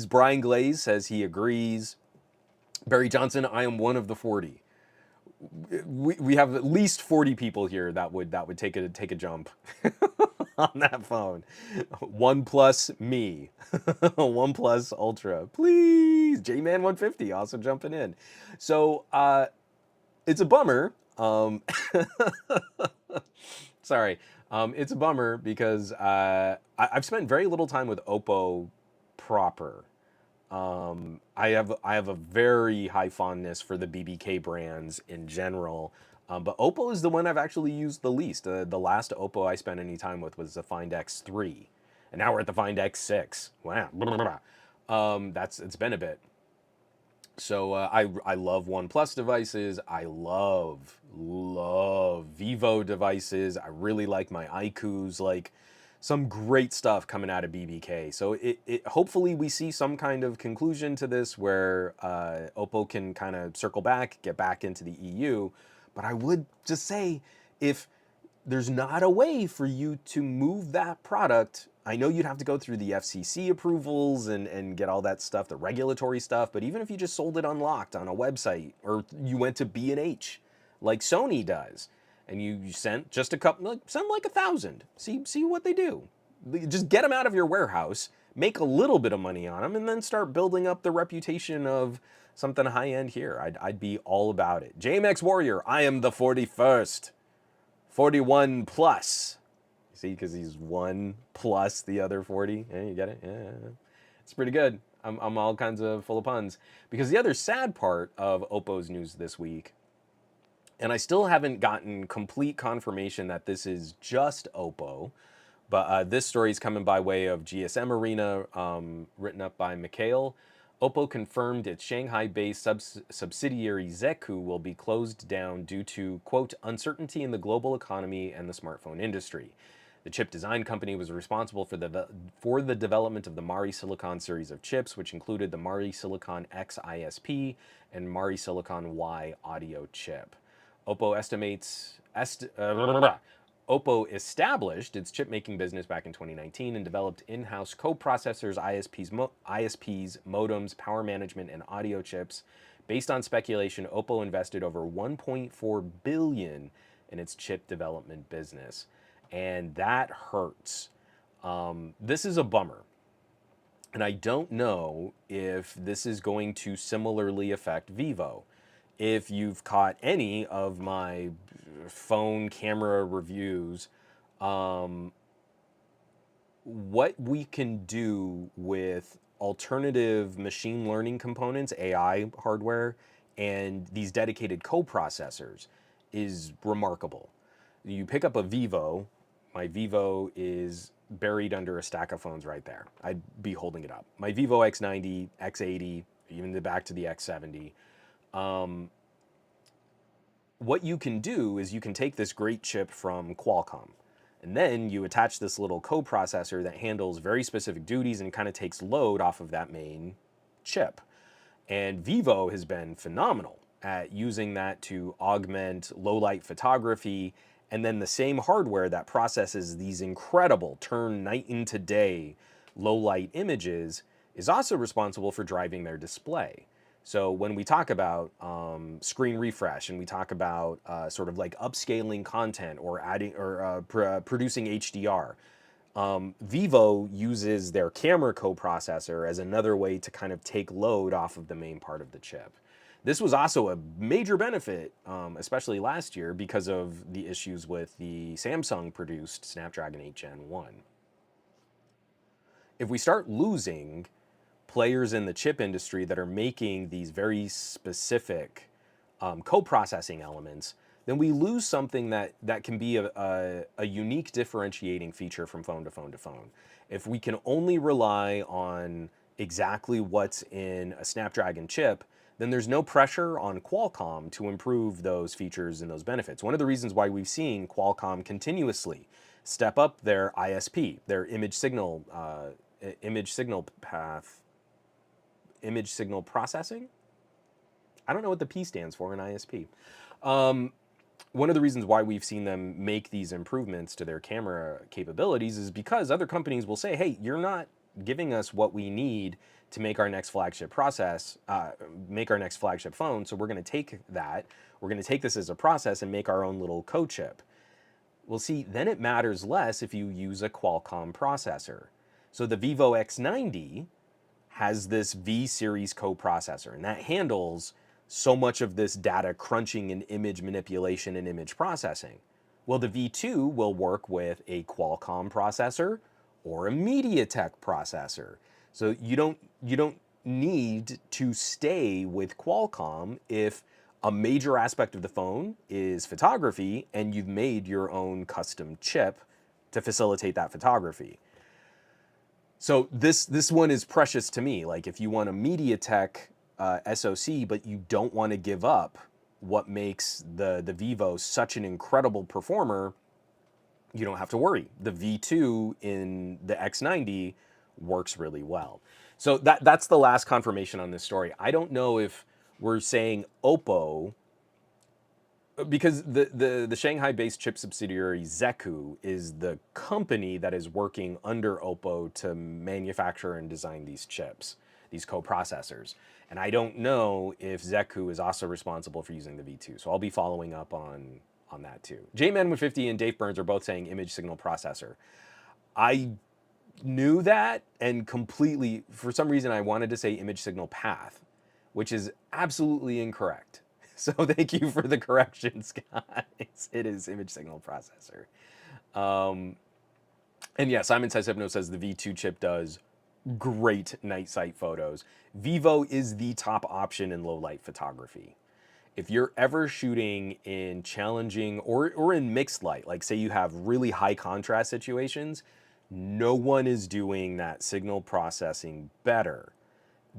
Brian Glaze says he agrees. Barry Johnson, I am one of the 40. We have at least 40 people here that would take a jump. on that phone. OnePlus Me, OnePlus Ultra, please. J-Man 150 also jumping in. So it's a bummer. Sorry, it's a bummer because I've spent very little time with Oppo proper. I have a very high fondness for the BBK brands in general, but Oppo is the one I've actually used the least. The last Oppo I spent any time with was the Find X3, and now we're at the Find X6. Wow, it's been a bit. So I love OnePlus devices. I love Vivo devices. I really like my iQOOs. Like some great stuff coming out of BBK. So it hopefully we see some kind of conclusion to this where Oppo can kind of circle back, get back into the EU. But I would just say if there's not a way for you to move that product. I know you'd have to go through the FCC approvals and get all that stuff, the regulatory stuff, but even if you just sold it unlocked on a website or you went to B&H like Sony does and you sent just a couple, like, send like 1,000, see what they do. Just get them out of your warehouse, make a little bit of money on them, and then start building up the reputation of something high-end here. I'd be all about it. JMX Warrior, I am the 41st. 41 plus. See, because he's 1 plus the other 40. Yeah, you get it? Yeah. It's pretty good. I'm all kinds of full of puns. Because the other sad part of Oppo's news this week, and I still haven't gotten complete confirmation that this is just Oppo, but this story is coming by way of GSM Arena, written up by Mikhail. Oppo confirmed its Shanghai-based subsidiary Zeku will be closed down due to, quote, uncertainty in the global economy and the smartphone industry. The chip design company was responsible for the development of the Mari Silicon series of chips, which included the Mari Silicon X ISP and Mari Silicon Y audio chip. Oppo Oppo established its chip-making business back in 2019 and developed in-house co-processors, ISPs, modems, power management, and audio chips. Based on speculation, Oppo invested over $1.4 billion in its chip development business. And that hurts. This is a bummer. And I don't know if this is going to similarly affect Vivo. If you've caught any of my phone camera reviews, what we can do with alternative machine learning components, AI hardware, and these dedicated co-processors is remarkable. You pick up a Vivo, my Vivo is buried under a stack of phones right there. I'd be holding it up. My Vivo X90, X80, even back to the X70. What you can do is you can take this great chip from Qualcomm, and then you attach this little co-processor that handles very specific duties and kind of takes load off of that main chip. And Vivo has been phenomenal at using that to augment low-light photography, and then the same hardware that processes these incredible turn night into day low-light images is also responsible for driving their display. So when we talk about screen refresh and we talk about sort of like upscaling content or adding or producing HDR, Vivo uses their camera coprocessor as another way to kind of take load off of the main part of the chip. This was also a major benefit, especially last year, because of the issues with the Samsung-produced Snapdragon 8 Gen 1. If we start losing players in the chip industry that are making these very specific co-processing elements, then we lose something that can be a unique differentiating feature from phone to phone to phone. If we can only rely on exactly what's in a Snapdragon chip, then there's no pressure on Qualcomm to improve those features and those benefits. One of the reasons why we've seen Qualcomm continuously step up their ISP, their image signal processing. I don't know what the P stands for in ISP. One of the reasons why we've seen them make these improvements to their camera capabilities is because other companies will say, hey, you're not giving us what we need to make our next flagship phone, so we're going to take that, we're going to take this as a process and make our own little co-chip. Well, see, then it matters less if you use a Qualcomm processor. So the Vivo X90 has this V series coprocessor, and that handles so much of this data crunching and image manipulation and image processing. Well, the V2 will work with a Qualcomm processor or a MediaTek processor. So you don't need to stay with Qualcomm if a major aspect of the phone is photography and you've made your own custom chip to facilitate that photography. So this one is precious to me. Like if you want a MediaTek SoC, but you don't want to give up what makes the Vivo such an incredible performer, you don't have to worry. The V2 in the X90 works really well. So that's the last confirmation on this story. I don't know if we're saying Oppo, because the Shanghai-based chip subsidiary Zeku is the company that is working under Oppo to manufacture and design these chips, these coprocessors. And I don't know if Zeku is also responsible for using the V2. So I'll be following up on that too. JMan150 and Dave Burns are both saying image signal processor. I knew that and completely, for some reason, I wanted to say image signal path, which is absolutely incorrect. So thank you for the corrections, guys. It is image signal processor. And yeah, Simon Says Hypno says the V2 chip does great night sight photos. Vivo is the top option in low light photography. If you're ever shooting in challenging or in mixed light, like say you have really high contrast situations, no one is doing that signal processing better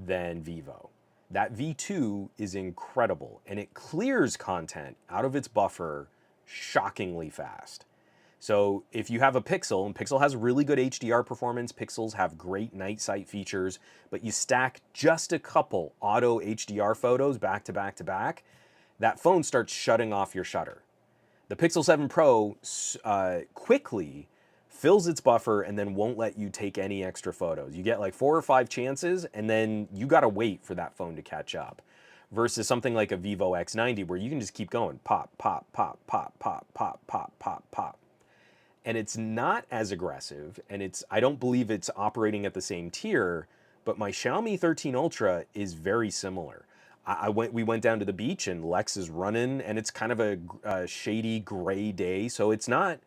than Vivo. That V2 is incredible and it clears content out of its buffer shockingly fast. So if you have a Pixel, and Pixel has really good HDR performance, Pixels have great night sight features, but you stack just a couple auto HDR photos back to back to back, that phone starts shutting off your shutter. The Pixel 7 Pro quickly fills its buffer and then won't let you take any extra photos. You get like 4 or 5 chances and then you gotta wait for that phone to catch up. Versus something like a Vivo X90 where you can just keep going, pop, pop, pop, pop, pop, pop, pop, pop, pop. And it's not as aggressive, and I don't believe it's operating at the same tier, but my Xiaomi 13 Ultra is very similar. We went down to the beach and Lex is running, and it's kind of a shady gray day, so it's not,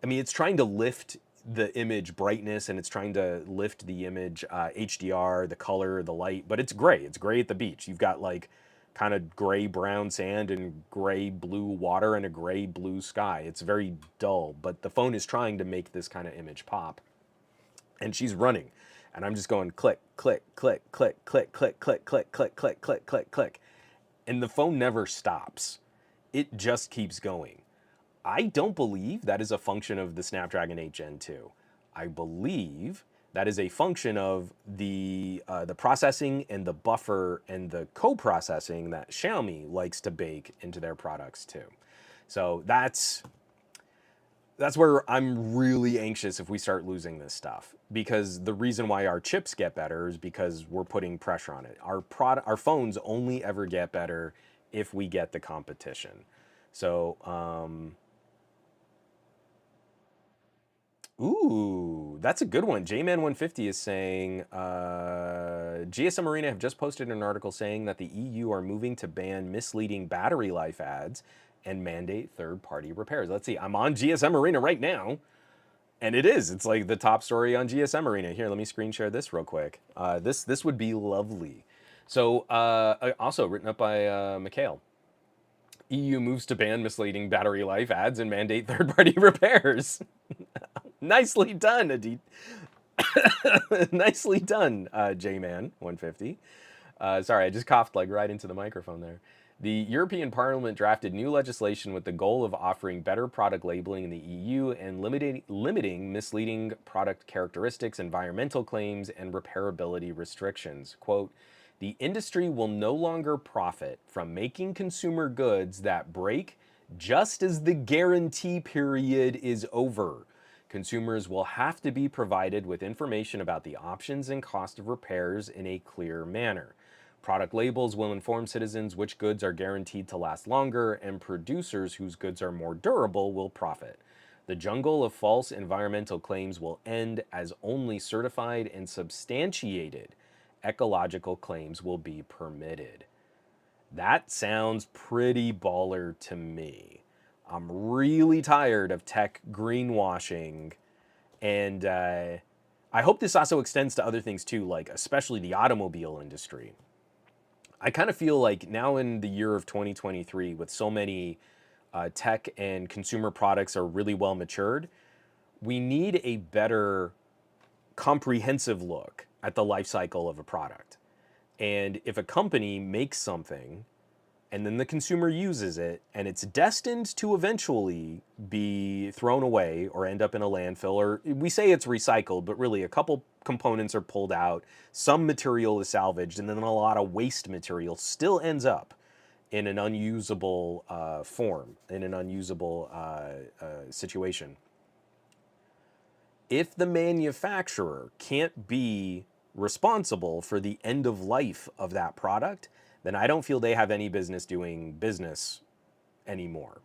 I mean, it's trying to lift the image brightness and it's trying to lift the image HDR, the color, the light, but it's gray. It's gray at the beach. You've got like kind of gray brown sand and gray blue water and a gray blue sky. It's very dull, but the phone is trying to make this kind of image pop. And she's running. And I'm just going click, click, click, click, click, click, click, click, click, click, click, click, click. And the phone never stops. It just keeps going. I don't believe that is a function of the Snapdragon 8 Gen 2. I believe that is a function of the processing and the buffer and the co-processing that Xiaomi likes to bake into their products too. So that's where I'm really anxious if we start losing this stuff, because the reason why our chips get better is because we're putting pressure on it. Our phones only ever get better if we get the competition. So, ooh, that's a good one. JMan150 is saying, GSM Arena have just posted an article saying that the EU are moving to ban misleading battery life ads and mandate third-party repairs. Let's see, I'm on GSM Arena right now, and it is. It's like the top story on GSM Arena. Here, let me screen share this real quick. This would be lovely. So, also written up by Mikhail. EU moves to ban misleading battery life ads and mandate third-party repairs. Nicely done, Adit. Nicely done, J-Man150. Sorry, I just coughed like right into the microphone there. The European Parliament drafted new legislation with the goal of offering better product labeling in the EU and limiting misleading product characteristics, environmental claims, and repairability restrictions. Quote, the industry will no longer profit from making consumer goods that break just as the guarantee period is over. Consumers will have to be provided with information about the options and cost of repairs in a clear manner. Product labels will inform citizens which goods are guaranteed to last longer, and producers whose goods are more durable will profit. The jungle of false environmental claims will end as only certified and substantiated ecological claims will be permitted. That sounds pretty baller to me. I'm really tired of tech greenwashing, and I hope this also extends to other things too, like especially the automobile industry. I kind of feel like now in the year of 2023, with so many tech and consumer products are really well matured, we need a better comprehensive look at the life cycle of a product. And if a company makes something and then the consumer uses it and it's destined to eventually be thrown away or end up in a landfill, or we say it's recycled, but really a couple components are pulled out, some material is salvaged, and then a lot of waste material still ends up in an unusable form, in an unusable situation. If the manufacturer can't be responsible for the end of life of that product, then I don't feel they have any business doing business anymore.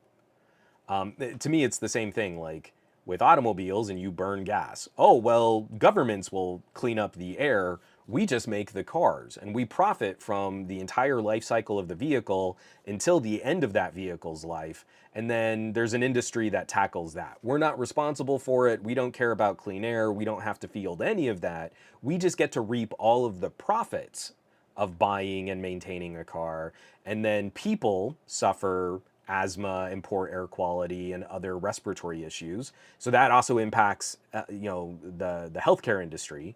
To me, it's the same thing like with automobiles and you burn gas. Oh, well, governments will clean up the air. We just make the cars and we profit from the entire life cycle of the vehicle until the end of that vehicle's life. And then there's an industry that tackles that. We're not responsible for it. We don't care about clean air. We don't have to field any of that. We just get to reap all of the profits of buying and maintaining a car. And then people suffer asthma and poor air quality and other respiratory issues. So that also impacts, the healthcare industry.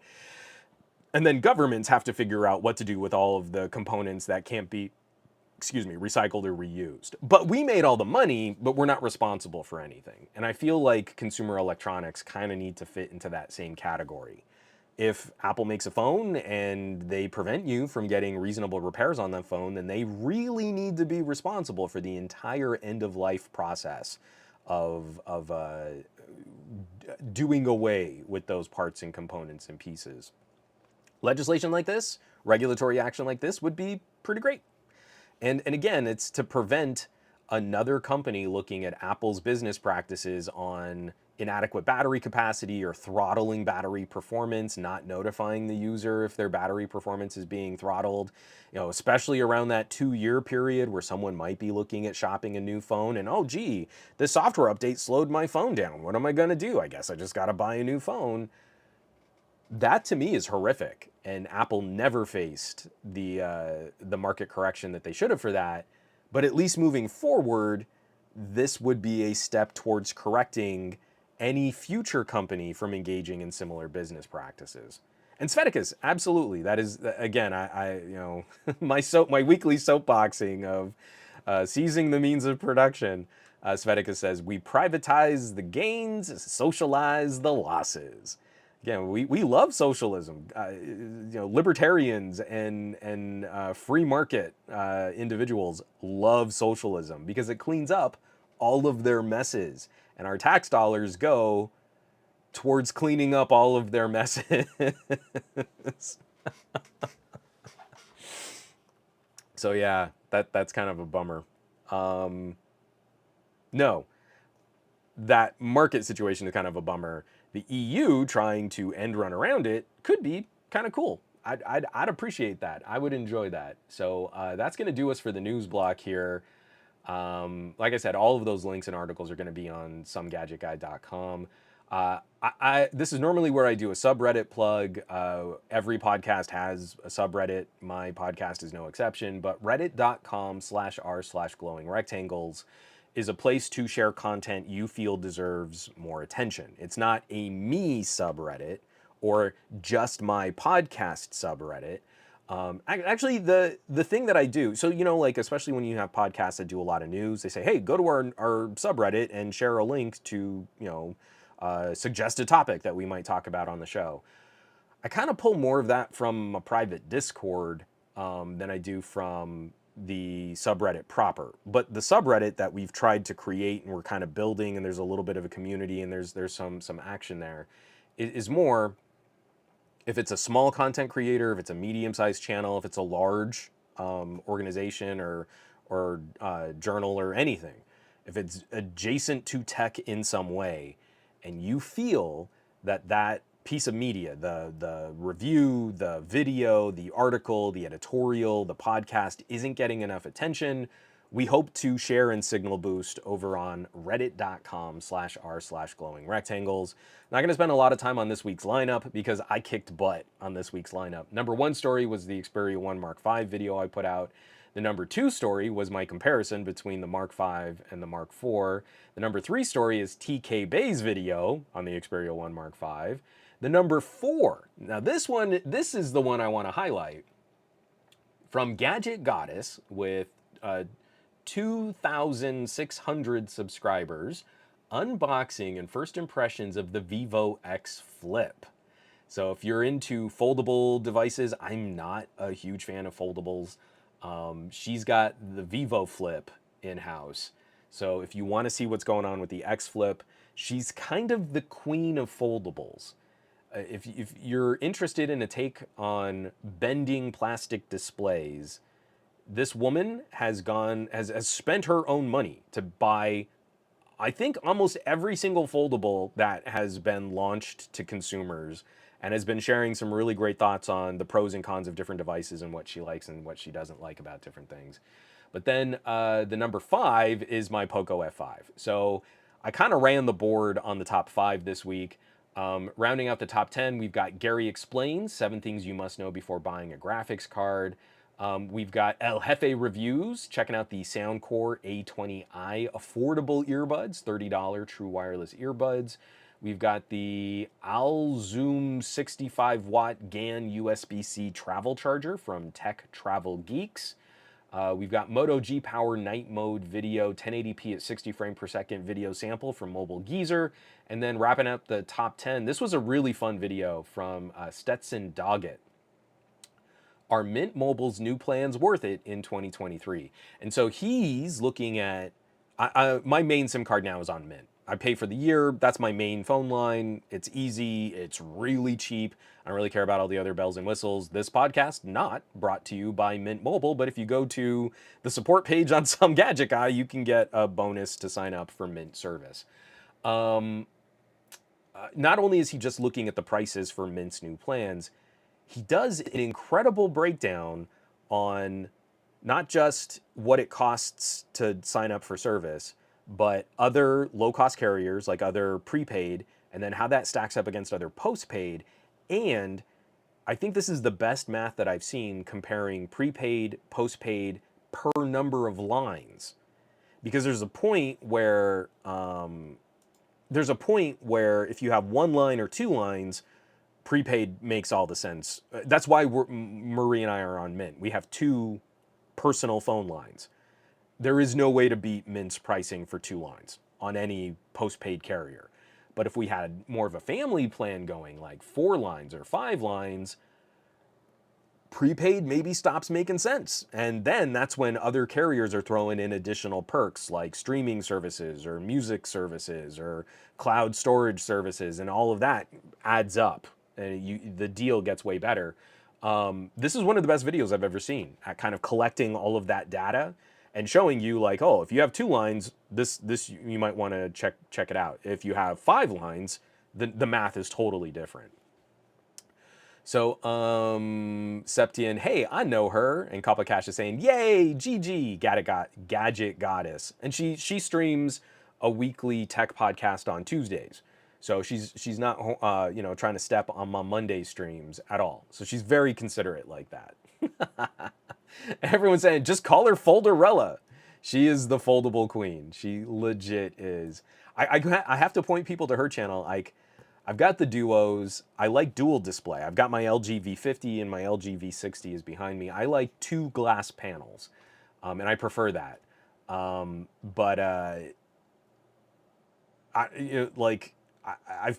And then governments have to figure out what to do with all of the components that can't be, recycled or reused. But we made all the money, but we're not responsible for anything. And I feel like consumer electronics kind of need to fit into that same category. If Apple makes a phone and they prevent you from getting reasonable repairs on that phone, then they really need to be responsible for the entire end of life process of doing away with those parts and components and pieces. Legislation like this, regulatory action like this would be pretty great. And again, it's to prevent another company looking at Apple's business practices on inadequate battery capacity or throttling battery performance, not notifying the user if their battery performance is being throttled, especially around that 2-year period where someone might be looking at shopping a new phone and, oh, gee, the software update slowed my phone down. What am I going to do? I guess I just got to buy a new phone. That to me is horrific. And Apple never faced the market correction that they should have for that. But at least moving forward, this would be a step towards correcting any future company from engaging in similar business practices. And Sveticus, absolutely. That is, again, my weekly soapboxing of seizing the means of production. Sveticus says, we privatize the gains, socialize the losses. Again, we love socialism. Libertarians and free market individuals love socialism because it cleans up all of their messes. And our tax dollars go towards cleaning up all of their messes. So yeah, that's kind of a bummer. No, that market situation is kind of a bummer. The EU trying to end run around it could be kind of cool. I'd appreciate that. I would enjoy that. So that's going to do us for the news block here. Like I said, all of those links and articles are going to be on somegadgetguy.com. This is normally where I do a subreddit plug. Every podcast has a subreddit. My podcast is no exception, but reddit.com/r/glowing rectangles is a place to share content you feel deserves more attention. It's not a me subreddit or just my podcast subreddit. Actually, the thing that I do, so, especially when you have podcasts that do a lot of news, they say, hey, go to our subreddit and share a link to, suggest a topic that we might talk about on the show. I kind of pull more of that from a private Discord than I do from the subreddit proper. But the subreddit that we've tried to create and we're kind of building, and there's a little bit of a community and there's some action there, is more, if it's a small content creator, if it's a medium-sized channel, if it's a large organization or journal or anything, if it's adjacent to tech in some way, and you feel that that piece of media, the review, the video, the article, the editorial, the podcast isn't getting enough attention, we hope to share and signal boost over on reddit.com/r/glowing rectangles. Not going to spend a lot of time on this week's lineup because I kicked butt on this week's lineup. Number one story was the Xperia 1 Mark V video I put out. The number two story was my comparison between the Mark V and the Mark IV. The number three story is TK Bay's video on the Xperia 1 Mark V. The number four, now this is the one I want to highlight, from Gadget Goddess with 2,600 subscribers, unboxing and first impressions of the Vivo X Flip. So if you're into foldable devices, I'm not a huge fan of foldables. She's got the Vivo Flip in-house. So if you want to see what's going on with the X Flip, she's kind of the queen of foldables. If you're interested in a take on bending plastic displays, this woman has spent her own money to buy, I think, almost every single foldable that has been launched to consumers, and has been sharing some really great thoughts on the pros and cons of different devices and what she likes and what she doesn't like about different things. But then the number five is my Poco F5. So I kind of ran the board on the top five this week. Rounding out the top 10, we've got Gary Explains, 7 things you must know before buying a graphics card. We've got El Jefe Reviews, checking out the Soundcore A20i affordable earbuds, $30 true wireless earbuds. We've got the Alzoom 65-watt GAN USB-C travel charger from Tech Travel Geeks. We've got Moto G Power Night Mode video, 1080p at 60 frame per second video sample from Mobile Geezer. And then wrapping up the top 10, this was a really fun video from Stetson Doggett. Are Mint Mobile's new plans worth it in 2023? And so he's looking at, my main SIM card now is on Mint. I pay for the year, that's my main phone line. It's easy, it's really cheap. I don't really care about all the other bells and whistles. This podcast, not brought to you by Mint Mobile, but if you go to the support page on Some Gadget Guy, you can get a bonus to sign up for Mint service. Not only is he just looking at the prices for Mint's new plans, he does an incredible breakdown on not just what it costs to sign up for service, but other low-cost carriers, like other prepaid, and then how that stacks up against other postpaid. And I think this is the best math that I've seen comparing prepaid, postpaid per number of lines. Because there's a point where if you have one line or two lines, prepaid makes all the sense. That's why Marie and I are on Mint. We have 2 personal phone lines. There is no way to beat Mint's pricing for 2 lines on any postpaid carrier. But if we had more of a family plan going, like 4 lines or 5 lines, prepaid maybe stops making sense. And then that's when other carriers are throwing in additional perks like streaming services or music services or cloud storage services, and all of that adds up. And the deal gets way better. This is one of the best videos I've ever seen at kind of collecting all of that data and showing you, like, oh, if you have 2 lines, this you might want to check it out. If you have 5 lines, the math is totally different. So Septian, hey, I know her, and Kappa Cash is saying, yay, GG, Gadget Goddess, and she streams a weekly tech podcast on Tuesdays. So she's not trying to step on my Monday streams at all. So she's very considerate like that. Everyone's saying, just call her Folderella. She is the foldable queen. She legit is. I have to point people to her channel. Like, I've got the Duos. I like dual display. I've got my LG V50 and my LG V60 is behind me. I like 2 glass panels, and I prefer that. I've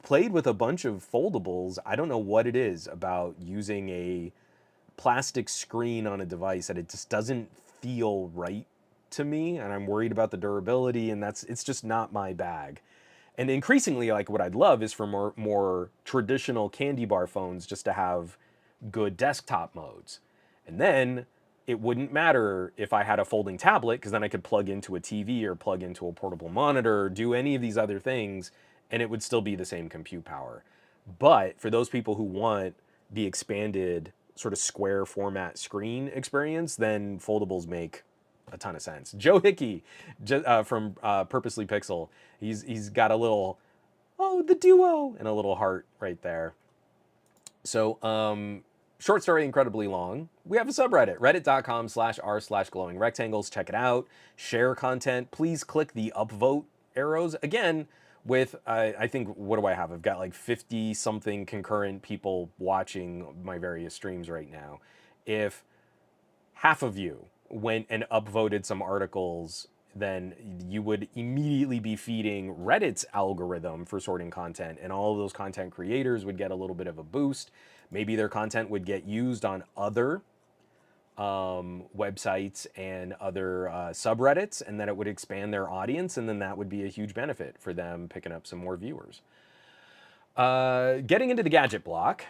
played with a bunch of foldables. I don't know what it is about using a plastic screen on a device that it just doesn't feel right to me, and I'm worried about the durability, and it's just not my bag. And increasingly, like, what I'd love is for more traditional candy bar phones just to have good desktop modes. And then it wouldn't matter if I had a folding tablet, because then I could plug into a TV or plug into a portable monitor, do any of these other things, and it would still be the same compute power. But for those people who want the expanded sort of square format screen experience, then foldables make a ton of sense. Joe Hickey from Purposely Pixel, he's got a little, oh, the duo, and a little heart right there. So, short story, incredibly long. We have a subreddit, reddit.com/r/glowing rectangles. Check it out. Share content. Please click the upvote arrows. Again, with, I think, what do I have? I've got like 50 something concurrent people watching my various streams right now. If half of you went and upvoted some articles, then you would immediately be feeding Reddit's algorithm for sorting content, and all of those content creators would get a little bit of a boost. Maybe their content would get used on other websites and other subreddits, and then it would expand their audience, and then that would be a huge benefit for them picking up some more viewers. Getting into the gadget block,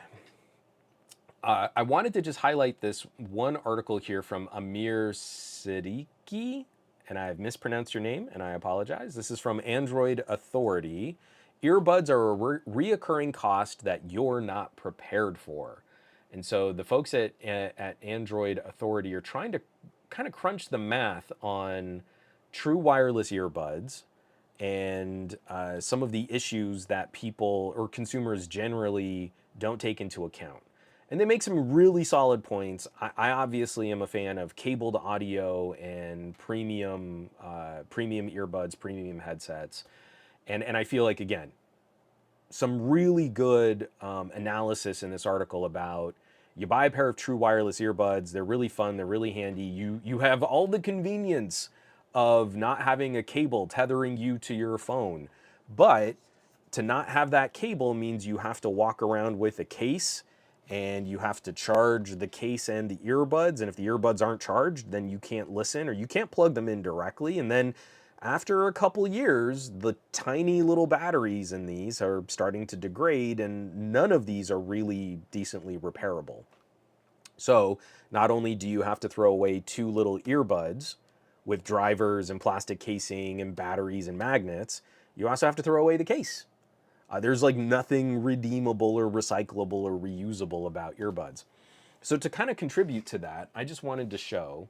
I wanted to just highlight this one article here from Amir Siddiqui, and I have mispronounced your name, and I apologize. This is from Android Authority. Earbuds are a reoccurring cost that you're not prepared for. And so the folks at Android Authority are trying to kind of crunch the math on true wireless earbuds and some of the issues that people or consumers generally don't take into account. And they make some really solid points. I obviously am a fan of cabled audio and premium earbuds, premium headsets. And I feel like, again, some really good analysis in this article about, you buy a pair of true wireless earbuds, they're really fun, they're really handy. You have all the convenience of not having a cable tethering you to your phone. But to not have that cable means you have to walk around with a case, and you have to charge the case and the earbuds. And if the earbuds aren't charged, then you can't listen, or you can't plug them in directly. And then after a couple years, the tiny little batteries in these are starting to degrade, and none of these are really decently repairable. So not only do you have to throw away 2 little earbuds with drivers and plastic casing and batteries and magnets, you also have to throw away the case. There's like nothing redeemable or recyclable or reusable about earbuds. So to kind of contribute to that, I just wanted to show,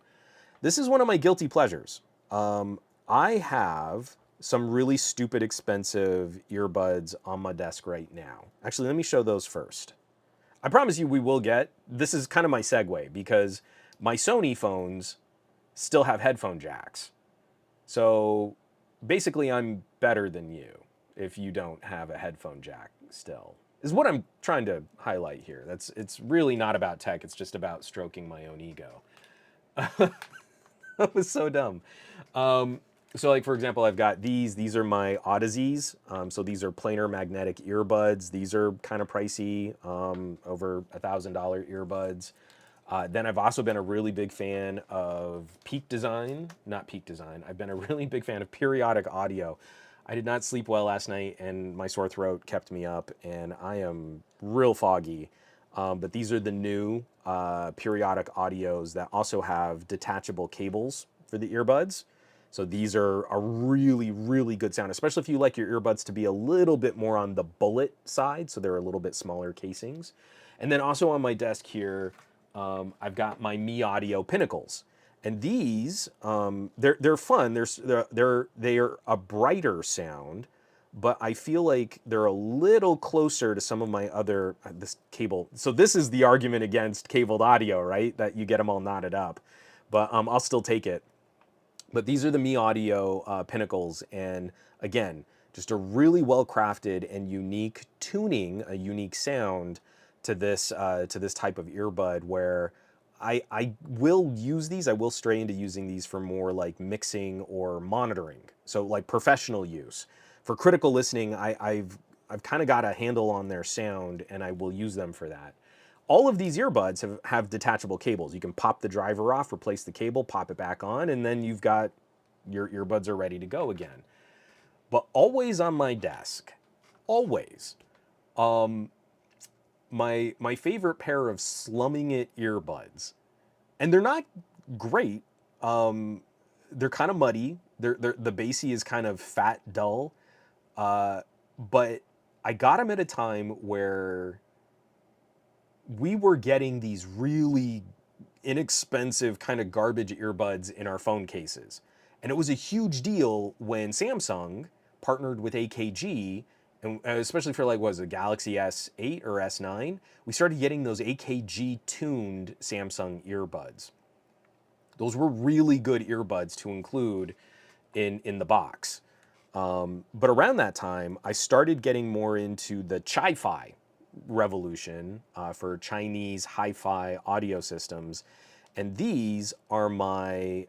this is one of my guilty pleasures. I have some really stupid expensive earbuds on my desk right now. Actually, let me show those first. I promise you we will get, this is kind of my segue, because my Sony phones still have headphone jacks. So basically I'm better than you if you don't have a headphone jack still, is what I'm trying to highlight here. It's really not about tech, it's just about stroking my own ego. That was so dumb. So like, for example, I've got these are my Odysseys. So these are planar magnetic earbuds. These are kind of pricey, over $1,000 earbuds. Then I've also been a really big fan of Peak Design, not Peak Design. I've been a really big fan of Periodic Audio. I did not sleep well last night, and my sore throat kept me up, and I am real foggy. But these are the new Periodic Audios that also have detachable cables for the earbuds. So these are a really, really good sound, especially if you like your earbuds to be a little bit more on the bullet side, so they're a little bit smaller casings. And then also on my desk here, I've got my Mi Audio Pinnacles. And these, they're fun. They are a brighter sound, but I feel like they're a little closer to some of my other, this cable. So this is the argument against cabled audio, right? That you get them all knotted up. But I'll still take it. But these are the Mi Audio Pinnacles, and again, just a really well-crafted and unique tuning, a unique sound to this type of earbud, where I will use these, I will stray into using these for more like mixing or monitoring, so like professional use. For critical listening, I've kind of got a handle on their sound, and I will use them for that. All of these earbuds have detachable cables. You can pop the driver off, replace the cable, pop it back on, and then you've got, your earbuds are ready to go again. But always on my desk, always, my favorite pair of Slumming It earbuds. And they're not great. They're kind of muddy. The bassy is kind of fat, dull. But I got them at a time where we were getting these really inexpensive kind of garbage earbuds in our phone cases. And it was a huge deal when Samsung partnered with AKG, and especially for like, what was it, Galaxy S8 or S9? We started getting those AKG tuned Samsung earbuds. Those were really good earbuds to include in the box. But around that time, I started getting more into the Chi-Fi revolution for Chinese hi-fi audio systems, and these are my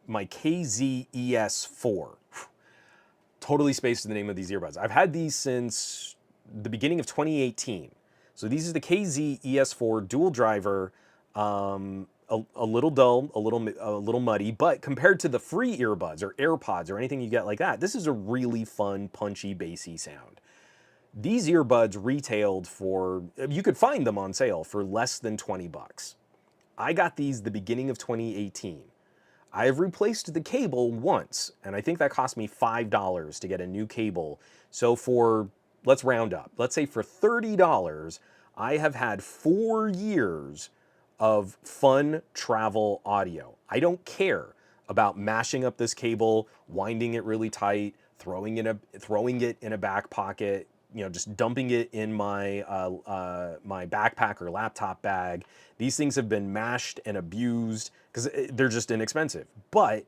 KZES4. Totally spaced the name of these earbuds. I've had these since the beginning of 2018. So these are the KZES4 dual driver. A little dull, a little muddy, but compared to the free earbuds or AirPods or anything you get like that, this is a really fun, punchy, bassy sound. These earbuds retailed for, you could find them on sale for less than 20 bucks. I got these the beginning of 2018. I have replaced the cable once, and I think that cost me $5 to get a new cable. So for, let's round up, let's say for $30, I have had 4 years of fun travel audio. I don't care about mashing up this cable, winding it really tight, throwing it in a back pocket, just dumping it in my my backpack or laptop bag. These things have been mashed and abused because they're just inexpensive. But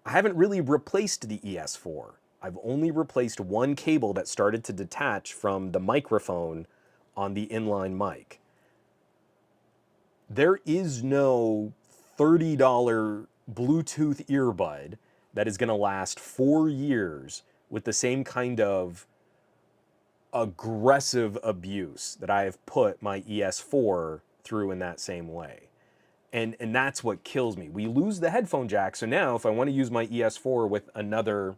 I haven't really replaced the ES4. I've only replaced one cable that started to detach from the microphone on the inline mic. There is no $30 Bluetooth earbud that is going to last 4 years with the same kind of aggressive abuse that I have put my ES4 through in that same way. And that's what kills me. We lose the headphone jack, so now if I want to use my ES4 with another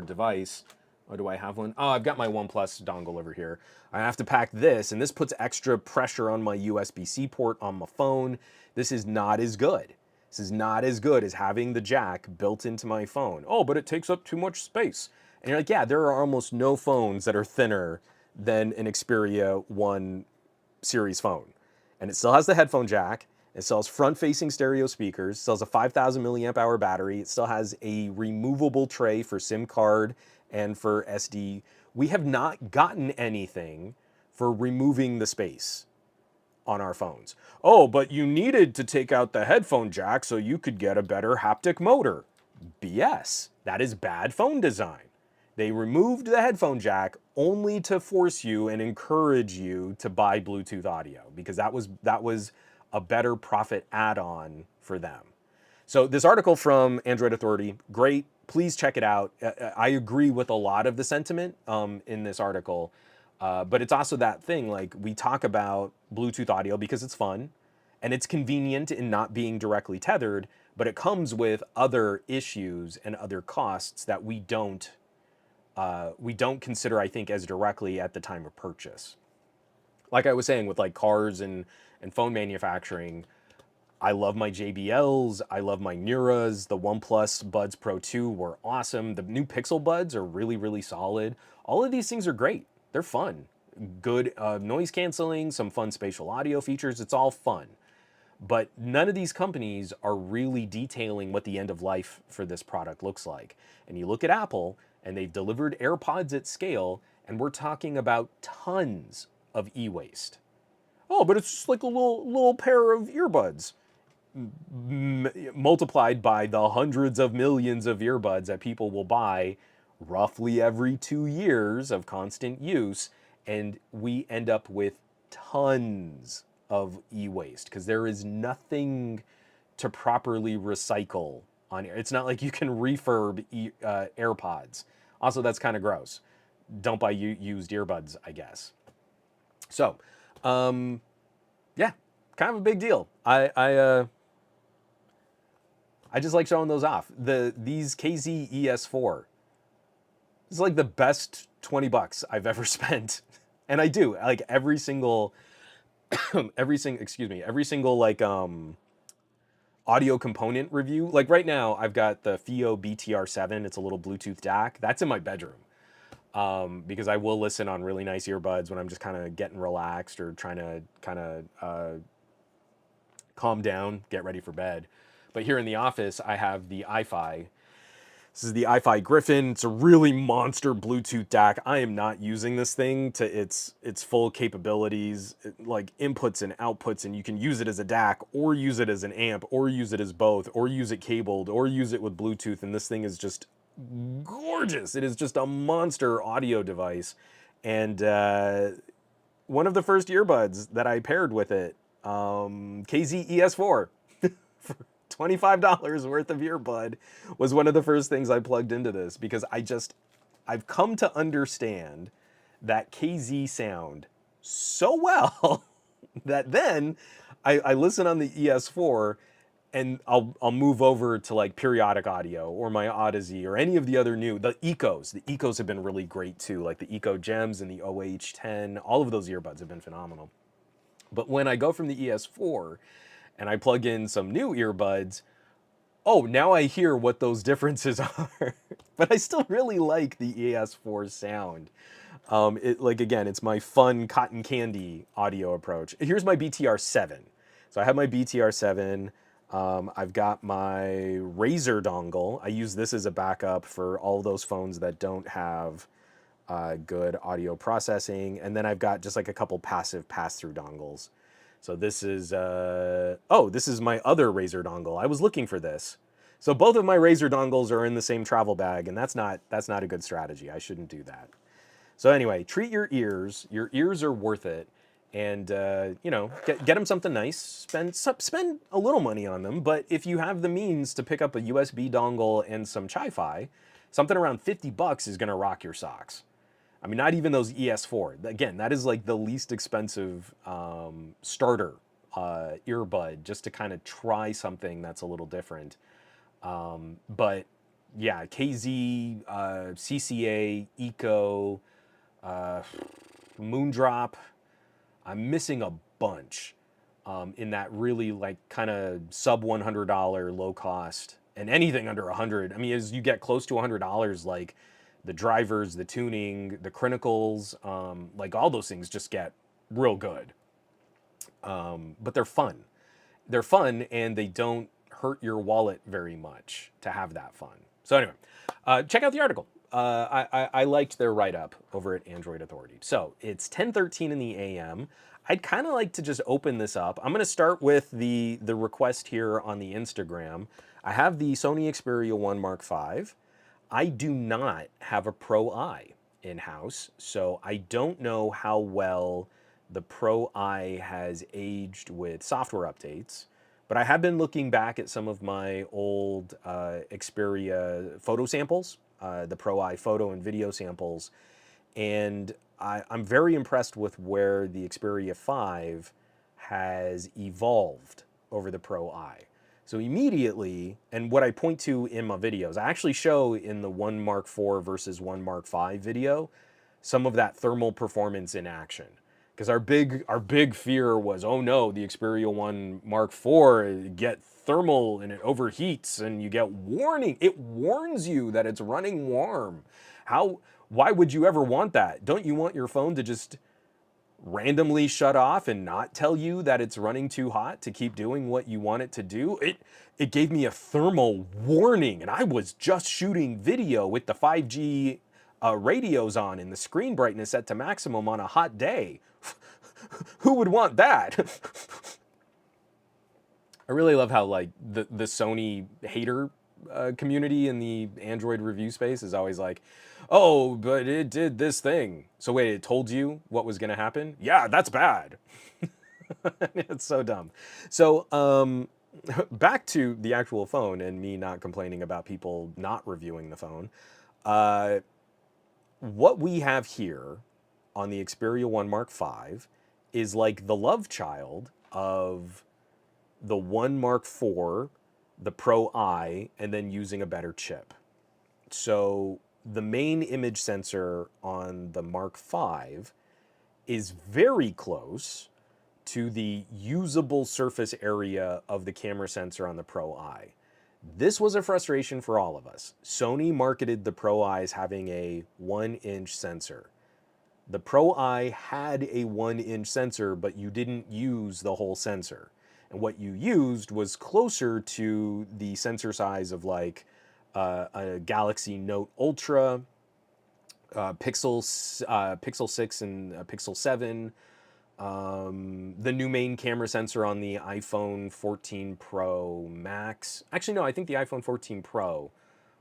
device, oh, do I have one? Oh, I've got my OnePlus dongle over here. I have to pack this, and this puts extra pressure on my USB-C port on my phone. This is not as good. This is not as good as having the jack built into my phone. Oh, but it takes up too much space. And you're like, yeah, there are almost no phones that are thinner than an Xperia 1 series phone. And it still has the headphone jack. It still has front-facing stereo speakers. It still has a 5,000 milliamp hour battery. It still has a removable tray for SIM card and for SD. We have not gotten anything for removing the space on our phones. Oh, but you needed to take out the headphone jack so you could get a better haptic motor. BS. That is bad phone design. They removed the headphone jack only to force you and encourage you to buy Bluetooth audio because that was a better profit add-on for them. So this article from Android Authority, great. Please check it out. I agree with a lot of the sentiment in this article, but it's also that thing, like we talk about Bluetooth audio because it's fun and it's convenient in not being directly tethered, but it comes with other issues and other costs that we don't consider, I think, as directly at the time of purchase. Like I was saying with like cars and phone manufacturing, I love my JBLs, I love my Neuras, the OnePlus Buds Pro 2 were awesome. The new Pixel Buds are really, really solid. All of these things are great. They're fun. Good noise canceling, some fun spatial audio features, it's all fun. But none of these companies are really detailing what the end of life for this product looks like. And you look at Apple, and they've delivered AirPods at scale, and we're talking about tons of e-waste. Oh, but it's just like a little pair of earbuds. Multiplied by the hundreds of millions of earbuds that people will buy roughly every 2 years of constant use, and we end up with tons of e-waste because there is nothing to properly recycle on air. It's not like you can refurb AirPods. Also, that's kind of gross. Don't buy used earbuds, I guess. So, yeah, kind of a big deal. I just like showing those off. These KZES4. This is like the best 20 bucks I've ever spent. And I do. Like every single every single like audio component review. Like right now, I've got the FIO BTR7. It's a little Bluetooth DAC. That's in my bedroom because I will listen on really nice earbuds when I'm just kind of getting relaxed or trying to kind of calm down, get ready for bed. But here in the office, I have the iFi. This is the iFi Griffin. It's a really monster Bluetooth DAC. I am not using this thing to its full capabilities, like inputs and outputs, and you can use it as a DAC or use it as an amp or use it as both or use it cabled or use it with Bluetooth, and this thing is just gorgeous. It is just a monster audio device. And one of the first earbuds that I paired with it, KZ-ES4, for $25 worth of earbud, was one of the first things I plugged into this because I've come to understand that KZ sound so well that then I listen on the ES4 and I'll move over to like periodic audio or my Odyssey or any of the other the Ecos. The Ecos have been really great too, like the Eco Gems and the OH10. All of those earbuds have been phenomenal. But when I go from the ES4 and I plug in some new earbuds, oh, now I hear what those differences are. But I still really like the ES4 sound. Again, it's my fun cotton candy audio approach. Here's my BTR7. So I have my BTR7. I've got my Razer dongle. I use this as a backup for all those phones that don't have good audio processing. And then I've got just like a couple passive pass-through dongles. So this is, this is my other Razer dongle. I was looking for this. So both of my Razer dongles are in the same travel bag, and that's not a good strategy. I shouldn't do that. So anyway, treat your ears. Your ears are worth it. And, get them something nice. Spend a little money on them. But if you have the means to pick up a USB dongle and some Chi-Fi, something around $50 is going to rock your socks. I mean, not even those ES4. Again, that is like the least expensive starter earbud just to kind of try something that's a little different. But yeah, KZ, CCA, Eco, Moondrop. I'm missing a bunch in that really like kind of sub $100 low cost, and anything under 100. I mean, as you get close to $100, like the drivers, the tuning, the criticals, like all those things just get real good. But they're fun. They're fun and they don't hurt your wallet very much to have that fun. So anyway, check out the article. I liked their write-up over at Android Authority. So it's 10:13 in the AM. I'd kind of like to just open this up. I'm going to start with the request here on the Instagram. I have the Sony Xperia 1 Mark V. I do not have a Pro I in-house, so I don't know how well the Pro I has aged with software updates. But I have been looking back at some of my old Xperia photo samples, the Pro I photo and video samples, and I'm very impressed with where the Xperia 5 has evolved over the Pro I. So immediately, and what I point to in my videos, I actually show in the 1 Mark IV versus 1 Mark V video some of that thermal performance in action. Because our big fear was, oh no, the Xperia 1 Mark IV get thermal and it overheats and you get warning. It warns you that it's running warm. Why would you ever want that? Don't you want your phone to just randomly shut off and not tell you that it's running too hot to keep doing what you want it to do? It gave me a thermal warning, and I was just shooting video with the 5G radios on and the screen brightness set to maximum on a hot day. Who would want that? I really love how like the Sony hater community in the Android review space is always like, oh, but it did this thing. So wait, it told you what was going to happen? Yeah, that's bad. It's so dumb. So back to the actual phone and me not complaining about people not reviewing the phone. What we have here on the Xperia 1 Mark V is like the love child of the 1 Mark IV, the Pro I, and then using a better chip. So the main image sensor on the Mark V is very close to the usable surface area of the camera sensor on the Pro I. This was a frustration for all of us. Sony marketed the Pro I as having a 1-inch sensor. The Pro I had a 1-inch sensor, but you didn't use the whole sensor. And what you used was closer to the sensor size of like a Galaxy Note Ultra, Pixel 6 and Pixel 7, the new main camera sensor on the iPhone 14 Pro Max. Actually, no, I think the iPhone 14 Pro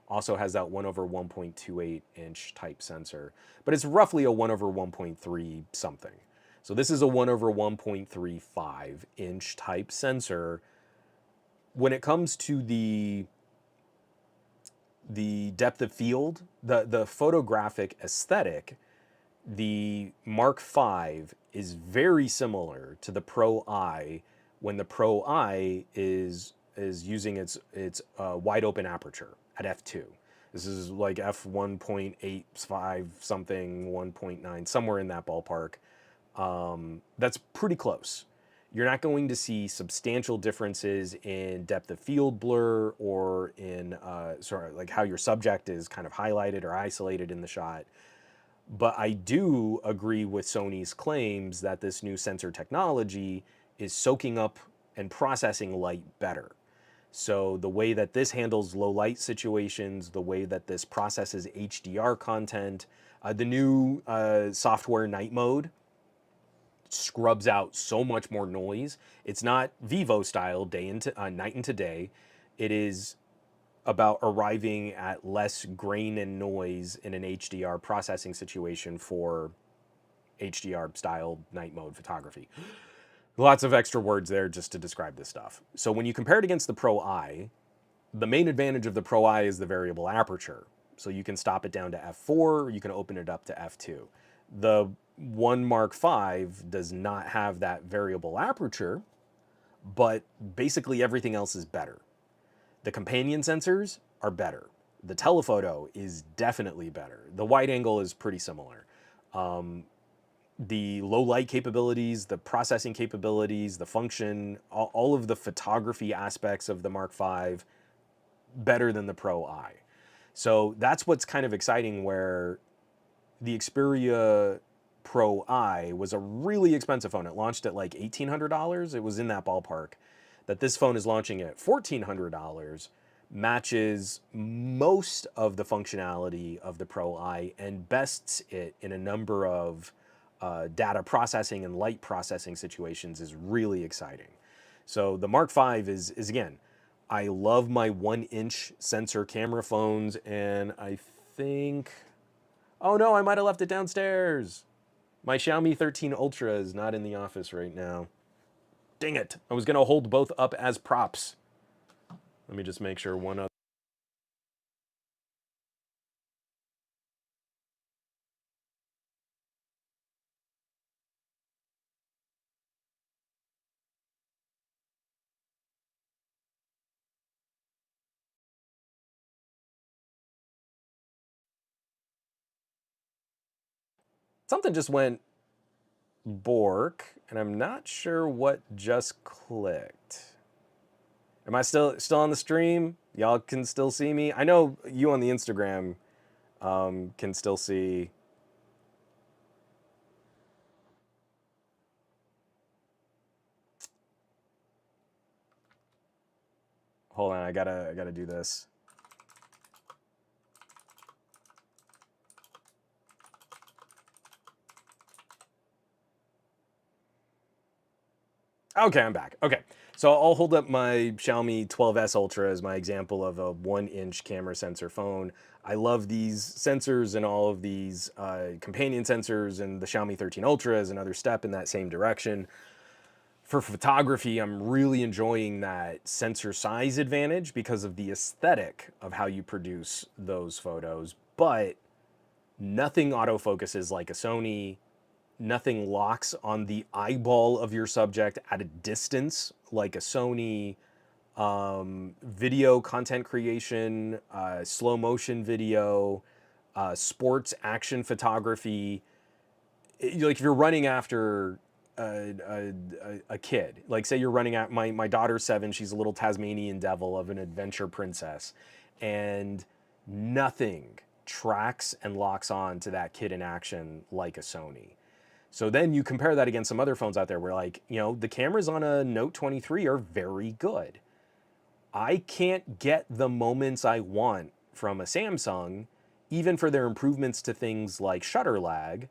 also has that 1 over 1.28 inch type sensor, but it's roughly a 1 over 1.3 something. So this is a 1 over 1.35 inch type sensor. When it comes to the depth of field, the photographic aesthetic, the Mark V is very similar to the Pro I when the Pro I is using its wide open aperture at f2. This is like f1.85 something, 1.9, somewhere in that ballpark. That's pretty close. You're not going to see substantial differences in depth of field blur or in sort of like how your subject is kind of highlighted or isolated in the shot. But I do agree with Sony's claims that this new sensor technology is soaking up and processing light better. So the way that this handles low light situations, the way that this processes HDR content, the new software night mode scrubs out so much more noise. It's not Vivo style night into day. It is about arriving at less grain and noise in an HDR processing situation for HDR style night mode photography. Lots of extra words there just to describe this stuff. So when you compare it against the Pro I, the main advantage of the Pro I is the variable aperture. So you can stop it down to f4, you can open it up to f2. The One Mark V does not have that variable aperture, but basically everything else is better. The companion sensors are better. The telephoto is definitely better. The wide angle is pretty similar. The low light capabilities, the processing capabilities, the function, all of the photography aspects of the Mark V, better than the Pro I. So that's what's kind of exciting, where the Xperia Pro I was a really expensive phone. It launched at like $1,800. It was in that ballpark. That this phone is launching at $1,400 matches most of the functionality of the Pro I and bests it in a number of data processing and light processing situations is really exciting. So the Mark V is again, I love my 1-inch sensor camera phones, and I think, oh no, I might have left it downstairs. My Xiaomi 13 Ultra is not in the office right now. Dang it, I was gonna hold both up as props. Let me just make sure one other. Something just went bork, and I'm not sure what just clicked. Am I still on the stream? Y'all can still see me? I know you on the Instagram can still see. Hold on, I gotta do this. Okay, I'm back. Okay, so I'll hold up my Xiaomi 12S Ultra as my example of a 1-inch camera sensor phone. I love these sensors and all of these companion sensors, and the Xiaomi 13 Ultra is another step in that same direction. For photography, I'm really enjoying that sensor size advantage because of the aesthetic of how you produce those photos, but nothing autofocuses like a Sony. Nothing locks on the eyeball of your subject at a distance like a Sony. Video content creation, slow motion video, sports action photography. Like if you're running after a kid. Like say you're running at my daughter's 7, she's a little Tasmanian devil of an adventure princess, and nothing tracks and locks on to that kid in action like a Sony. So then you compare that against some other phones out there where like, the cameras on a Note 23 are very good. I can't get the moments I want from a Samsung, even for their improvements to things like shutter lag,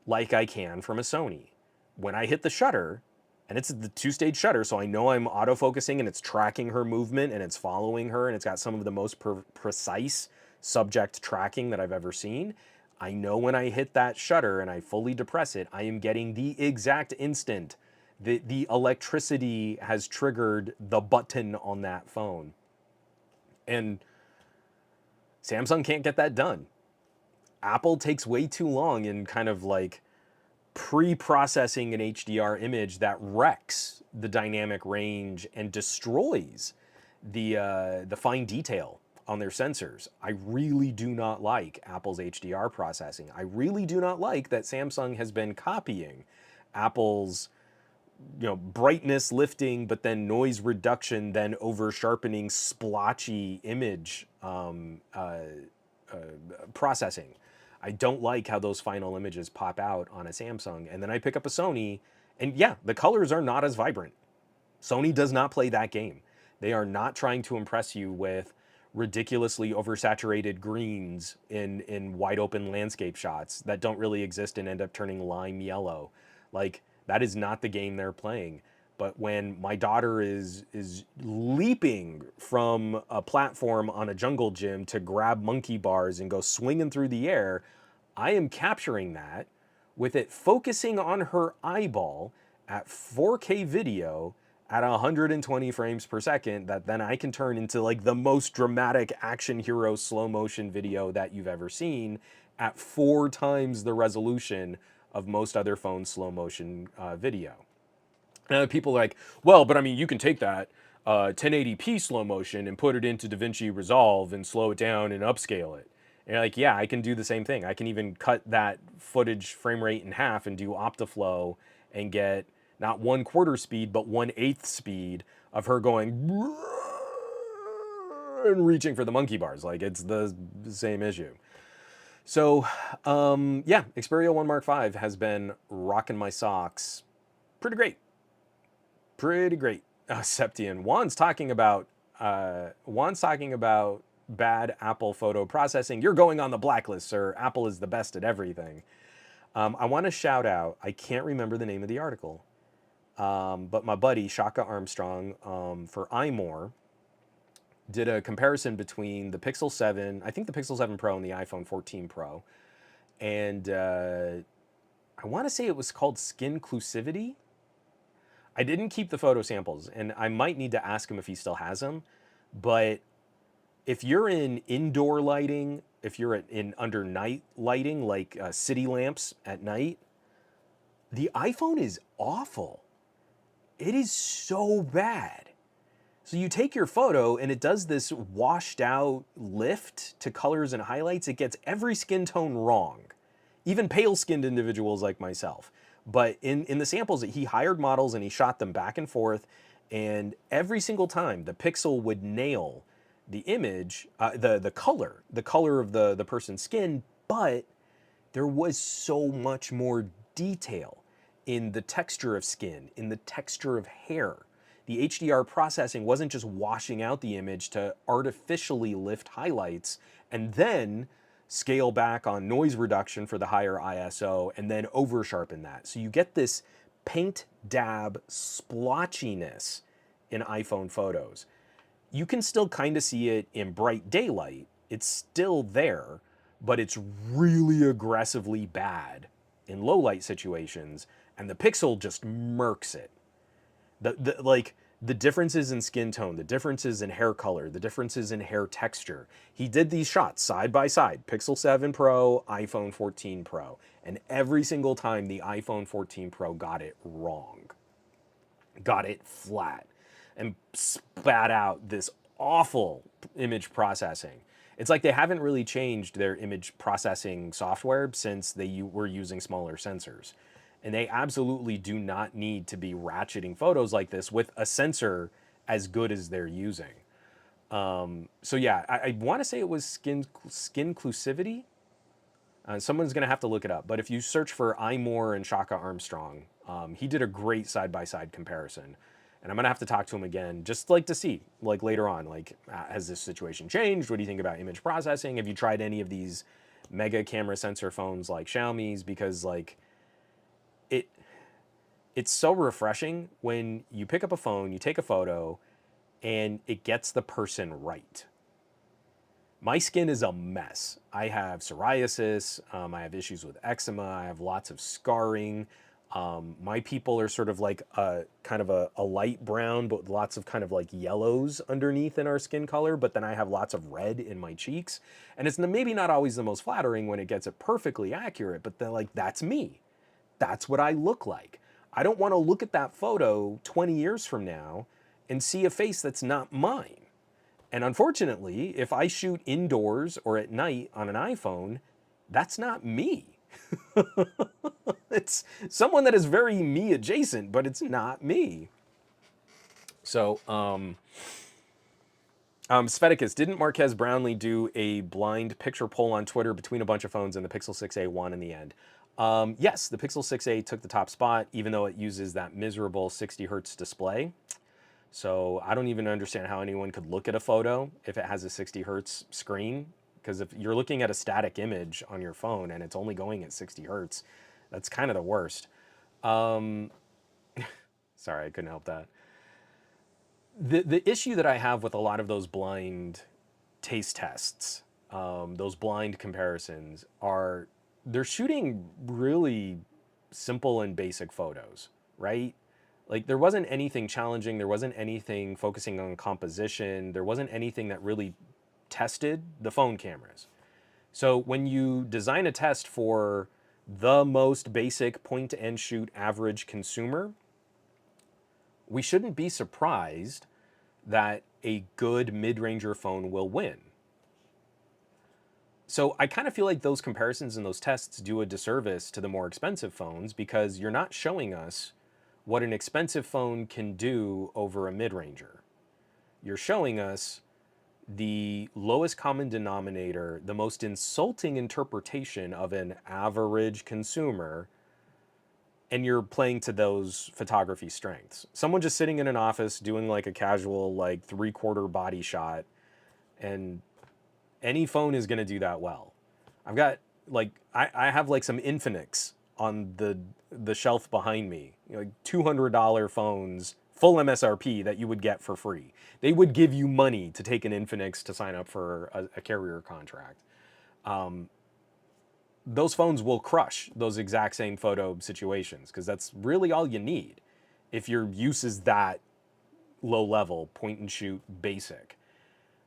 like I can from a Sony. When I hit the shutter, and it's the 2-stage shutter, so I know I'm autofocusing and it's tracking her movement and it's following her and it's got some of the most precise subject tracking that I've ever seen. I know when I hit that shutter and I fully depress it, I am getting the exact instant the electricity has triggered the button on that phone. And Samsung can't get that done. Apple takes way too long in kind of like pre-processing an HDR image that wrecks the dynamic range and destroys the fine detail on their sensors. I really do not like Apple's HDR processing. I really do not like that Samsung has been copying Apple's brightness lifting, but then noise reduction, then over sharpening, splotchy image processing. I don't like how those final images pop out on a Samsung. And then I pick up a Sony, and yeah, the colors are not as vibrant. Sony does not play that game. They are not trying to impress you with ridiculously oversaturated greens in wide open landscape shots that don't really exist and end up turning lime yellow. Like, that is not the game they're playing. But when my daughter is leaping from a platform on a jungle gym to grab monkey bars and go swinging through the air, I am capturing that with it focusing on her eyeball at 4K video at 120 frames per second that then I can turn into like the most dramatic action hero slow motion video that you've ever seen at 4 times the resolution of most other phone slow motion video. And people are like, well, but I mean, you can take that 1080p slow motion and put it into DaVinci Resolve and slow it down and upscale it. And you're like, yeah, I can do the same thing. I can even cut that footage frame rate in half and do OptiFlow and get not 1/4 speed, but 1/8 speed of her going and reaching for the monkey bars. Like, it's the same issue. So, yeah, Xperia 1 Mark V has been rocking my socks pretty great. Pretty great. Septian. Juan's talking about bad Apple photo processing. You're going on the blacklist, sir. Apple is the best at everything. I want to shout out, I can't remember the name of the article, but my buddy Shaka Armstrong for iMore did a comparison between the Pixel 7, I think the Pixel 7 Pro and the iPhone 14 Pro. And I want to say it was called Skinclusivity. I didn't keep the photo samples, and I might need to ask him if he still has them. But if you're in indoor lighting, if you're in under night lighting, like city lamps at night, the iPhone is awful. It is so bad. So you take your photo and it does this washed out lift to colors and highlights. It gets every skin tone wrong, even pale skinned individuals like myself. But in the samples that he hired models and he shot them back and forth, and every single time the Pixel would nail the image, the color of the person's skin, but there was so much more detail in the texture of skin, in the texture of hair. The HDR processing wasn't just washing out the image to artificially lift highlights and then scale back on noise reduction for the higher ISO and then over sharpen that. So you get this paint dab splotchiness in iPhone photos. You can still kind of see it in bright daylight. It's still there, but it's really aggressively bad in low light situations, and the Pixel just murks it. The differences in skin tone, the differences in hair color, the differences in hair texture. He did these shots side by side, Pixel 7 Pro, iPhone 14 Pro, and every single time the iPhone 14 Pro got it wrong, got it flat, and spat out this awful image processing. It's like they haven't really changed their image processing software since they were using smaller sensors. And they absolutely do not need to be ratcheting photos like this with a sensor as good as they're using. So yeah, I want to say it was skin inclusivity. Someone's going to have to look it up. But if you search for iMore and Shaka Armstrong, he did a great side-by-side comparison. And I'm going to have to talk to him again, just like to see, like later on, like, has this situation changed? What do you think about image processing? Have you tried any of these mega camera sensor phones like Xiaomi's? Because like, it it's so refreshing when you pick up a phone, you take a photo, and it gets the person right. My skin is a mess. I have psoriasis, I have issues with eczema, I have lots of scarring. My people are sort of like a kind of a light brown, but lots of kind of like yellows underneath in our skin color. But then I have lots of red in my cheeks. And it's maybe not always the most flattering when it gets it perfectly accurate, but then like that's me. That's what I look like. I don't want to look at that photo 20 years from now and see a face that's not mine. And unfortunately, if I shoot indoors or at night on an iPhone, that's not me. It's someone that is very me adjacent, but it's not me. So, Sveticus, didn't Marquez Brownlee do a blind picture poll on Twitter between a bunch of phones and the Pixel 6a won in the end? Yes, the Pixel 6a took the top spot, even though it uses that miserable 60 hertz display. So I don't even understand how anyone could look at a photo if it has a 60 hertz screen. Because if you're looking at a static image on your phone and it's only going at 60 hertz, that's kind of the worst. Sorry, I couldn't help that. The issue that I have with a lot of those blind taste tests, those blind comparisons, are they're shooting really simple and basic photos, right? Like there wasn't anything challenging, there wasn't anything focusing on composition, there wasn't anything that really tested the phone cameras. So when you design a test for the most basic point and shoot average consumer, we shouldn't be surprised that a good mid-ranger phone will win. So I kind of feel like those comparisons and those tests do a disservice to the more expensive phones because you're not showing us what an expensive phone can do over a mid-ranger. You're showing us the lowest common denominator, the most insulting interpretation of an average consumer, and you're playing to those photography strengths. Someone just sitting in an office doing like a casual like 3/4 body shot, and any phone is gonna do that well. I've got like I have like some Infinix on the shelf behind me, you know, like $200 phones, full MSRP that you would get for free. They would give you money to take an Infinix to sign up for a carrier contract. Those phones will crush those exact same photo situations because that's really all you need if your use is that low level, point and shoot, basic.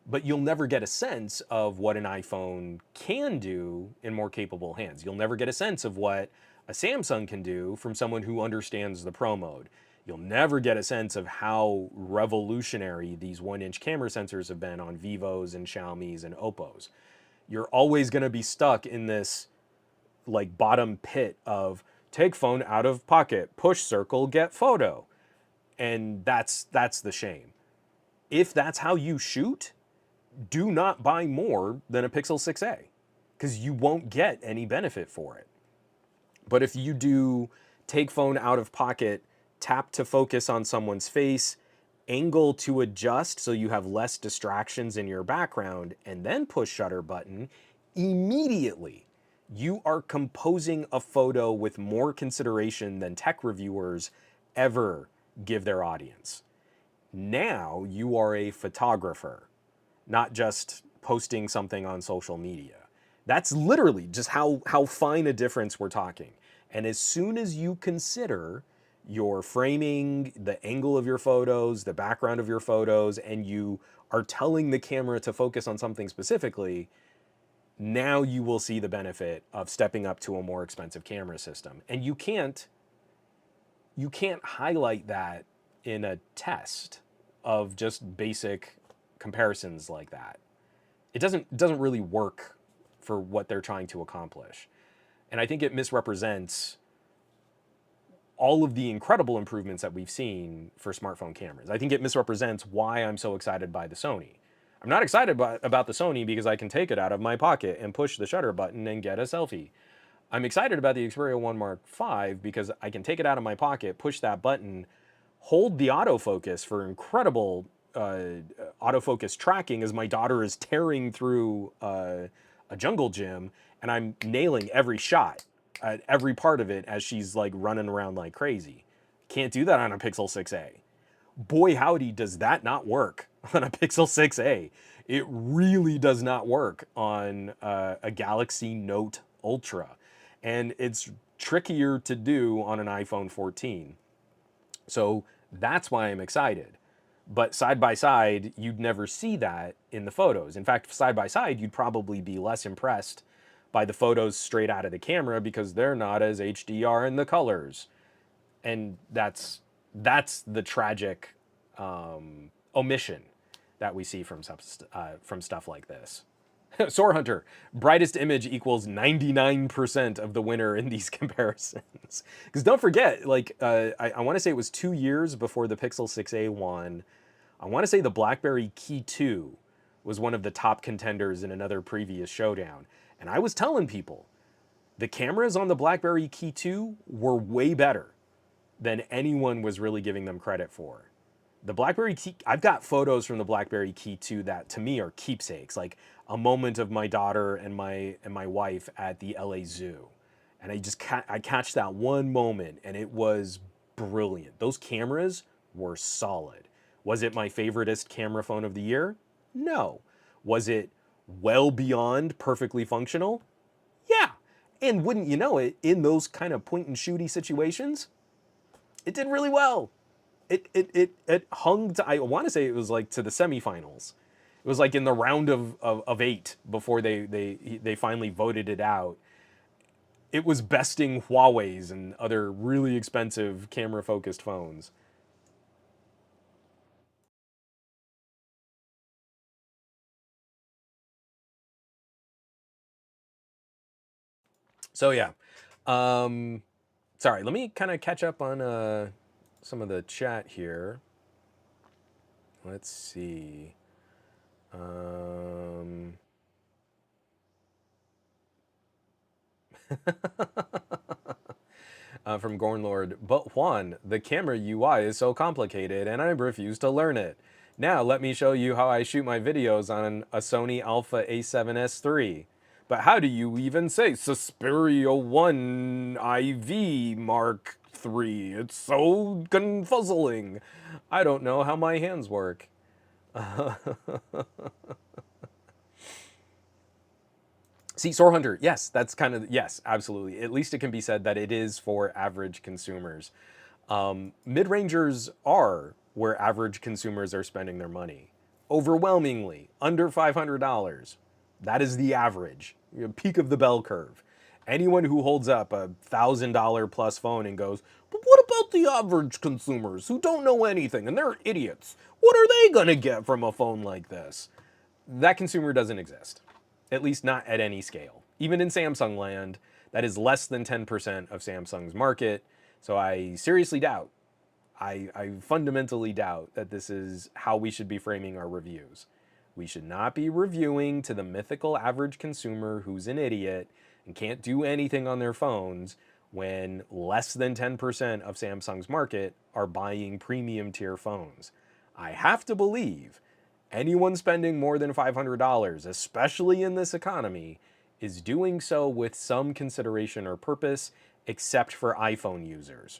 But you'll never get a sense of what an iPhone can do in more capable hands. You'll never get a sense of what a Samsung can do from someone who understands the pro mode. You'll never get a sense of how revolutionary these 1-inch camera sensors have been on Vivos and Xiaomi's and Oppos. You're always going to be stuck in this like bottom pit of take phone out of pocket, push circle, get photo. And that's the shame. If that's how you shoot, do not buy more than a Pixel 6a because you won't get any benefit for it. But if you do take phone out of pocket, tap to focus on someone's face, angle to adjust so you have less distractions in your background, and then push shutter button, immediately you are composing a photo with more consideration than tech reviewers ever give their audience. Now you are a photographer, not just posting something on social media. That's literally just how fine a difference we're talking. And as soon as you consider your framing, the angle of your photos, the background of your photos, and you are telling the camera to focus on something specifically, now you will see the benefit of stepping up to a more expensive camera system. And you can't highlight that in a test of just basic comparisons like that. It doesn't really work for what they're trying to accomplish. And I think it misrepresents all of the incredible improvements that we've seen for smartphone cameras. I think it misrepresents why I'm so excited by the Sony. I'm not excited about the Sony because I can take it out of my pocket and push the shutter button and get a selfie. I'm excited about the Xperia 1 Mark V because I can take it out of my pocket, push that button, hold the autofocus for incredible autofocus tracking as my daughter is tearing through a jungle gym, and I'm nailing every shot at every part of it as she's like running around like crazy. Can't do that on a Pixel 6a. Boy howdy, does that not work on a Pixel 6a. It really does not work on a Galaxy Note Ultra. And it's trickier to do on an iPhone 14. So that's why I'm excited. But side by side, you'd never see that in the photos. In fact, side by side, you'd probably be less impressed by the photos straight out of the camera because they're not as HDR in the colors. And that's the tragic omission that we see from stuff like this. Soar Hunter, brightest image equals 99% of the winner in these comparisons. Because don't forget, like, I want to say it was 2 years before the Pixel 6a won. I want to say the BlackBerry Key 2 was one of the top contenders in another previous showdown. And I was telling people, the cameras on the BlackBerry Key 2 were way better than anyone was really giving them credit for. The BlackBerry Key, I've got photos from the BlackBerry Key 2 that to me are keepsakes, like a moment of my daughter and my wife at the LA Zoo. And I catch that one moment and it was brilliant. Those cameras were solid. Was it my favoriteest camera phone of the year? No. Was it well beyond perfectly functional? Yeah. And wouldn't you know it, in those kind of point and shooty situations, it did really well. It hung to, I want to say it was like to the semifinals. It was like in the round of 8 before they finally voted it out. It was besting Huawei's and other really expensive camera focused phones. So yeah, sorry. Let me kind of catch up on some of the chat here. Let's see. From Gornlord, but Juan, the camera UI is so complicated and I refuse to learn it. Now let me show you how I shoot my videos on a Sony Alpha A7S III. But how do you even say Xperia 1 IV Mark III? It's so confuzzling. I don't know how my hands work. See, Soar Hunter, yes, that's kind of, yes, absolutely. At least it can be said that it is for average consumers. Mid-rangers are where average consumers are spending their money. Overwhelmingly, under $500. That is the average, peak of the bell curve. Anyone who holds up a $1,000 plus phone and goes, but what about the average consumers who don't know anything and they're idiots? What are they going to get from a phone like this? That consumer doesn't exist, at least not at any scale. Even in Samsung land, that is less than 10% of Samsung's market. So I seriously doubt, I fundamentally doubt that this is how we should be framing our reviews. We should not be reviewing to the mythical average consumer who's an idiot and can't do anything on their phones when less than 10% of Samsung's market are buying premium tier phones. I have to believe anyone spending more than $500, especially in this economy, is doing so with some consideration or purpose, except for iPhone users.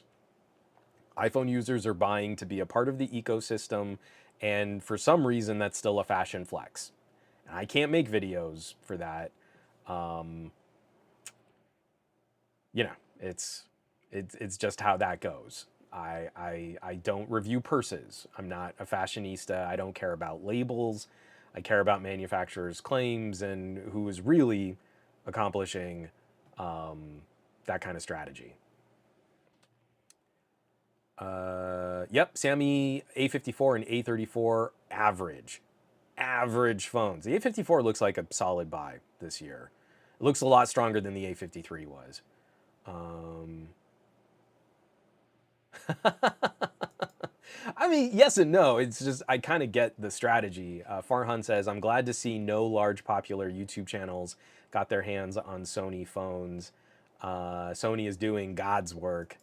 iPhone users are buying to be a part of the ecosystem, and for some reason, that's still a fashion flex. And I can't make videos for that. You know, it's just how that goes. I don't review purses. I'm not a fashionista. I don't care about labels. I care about manufacturers' claims and who is really accomplishing that kind of strategy. Yep, Sammy A54 and A34 average phones. The A54 looks like a solid buy this year. It looks a lot stronger than the A53 was. I mean, yes and no. It's just, I kind of get the strategy. Farhan says, I'm glad to see no large popular YouTube channels got their hands on Sony phones. Sony is doing God's work.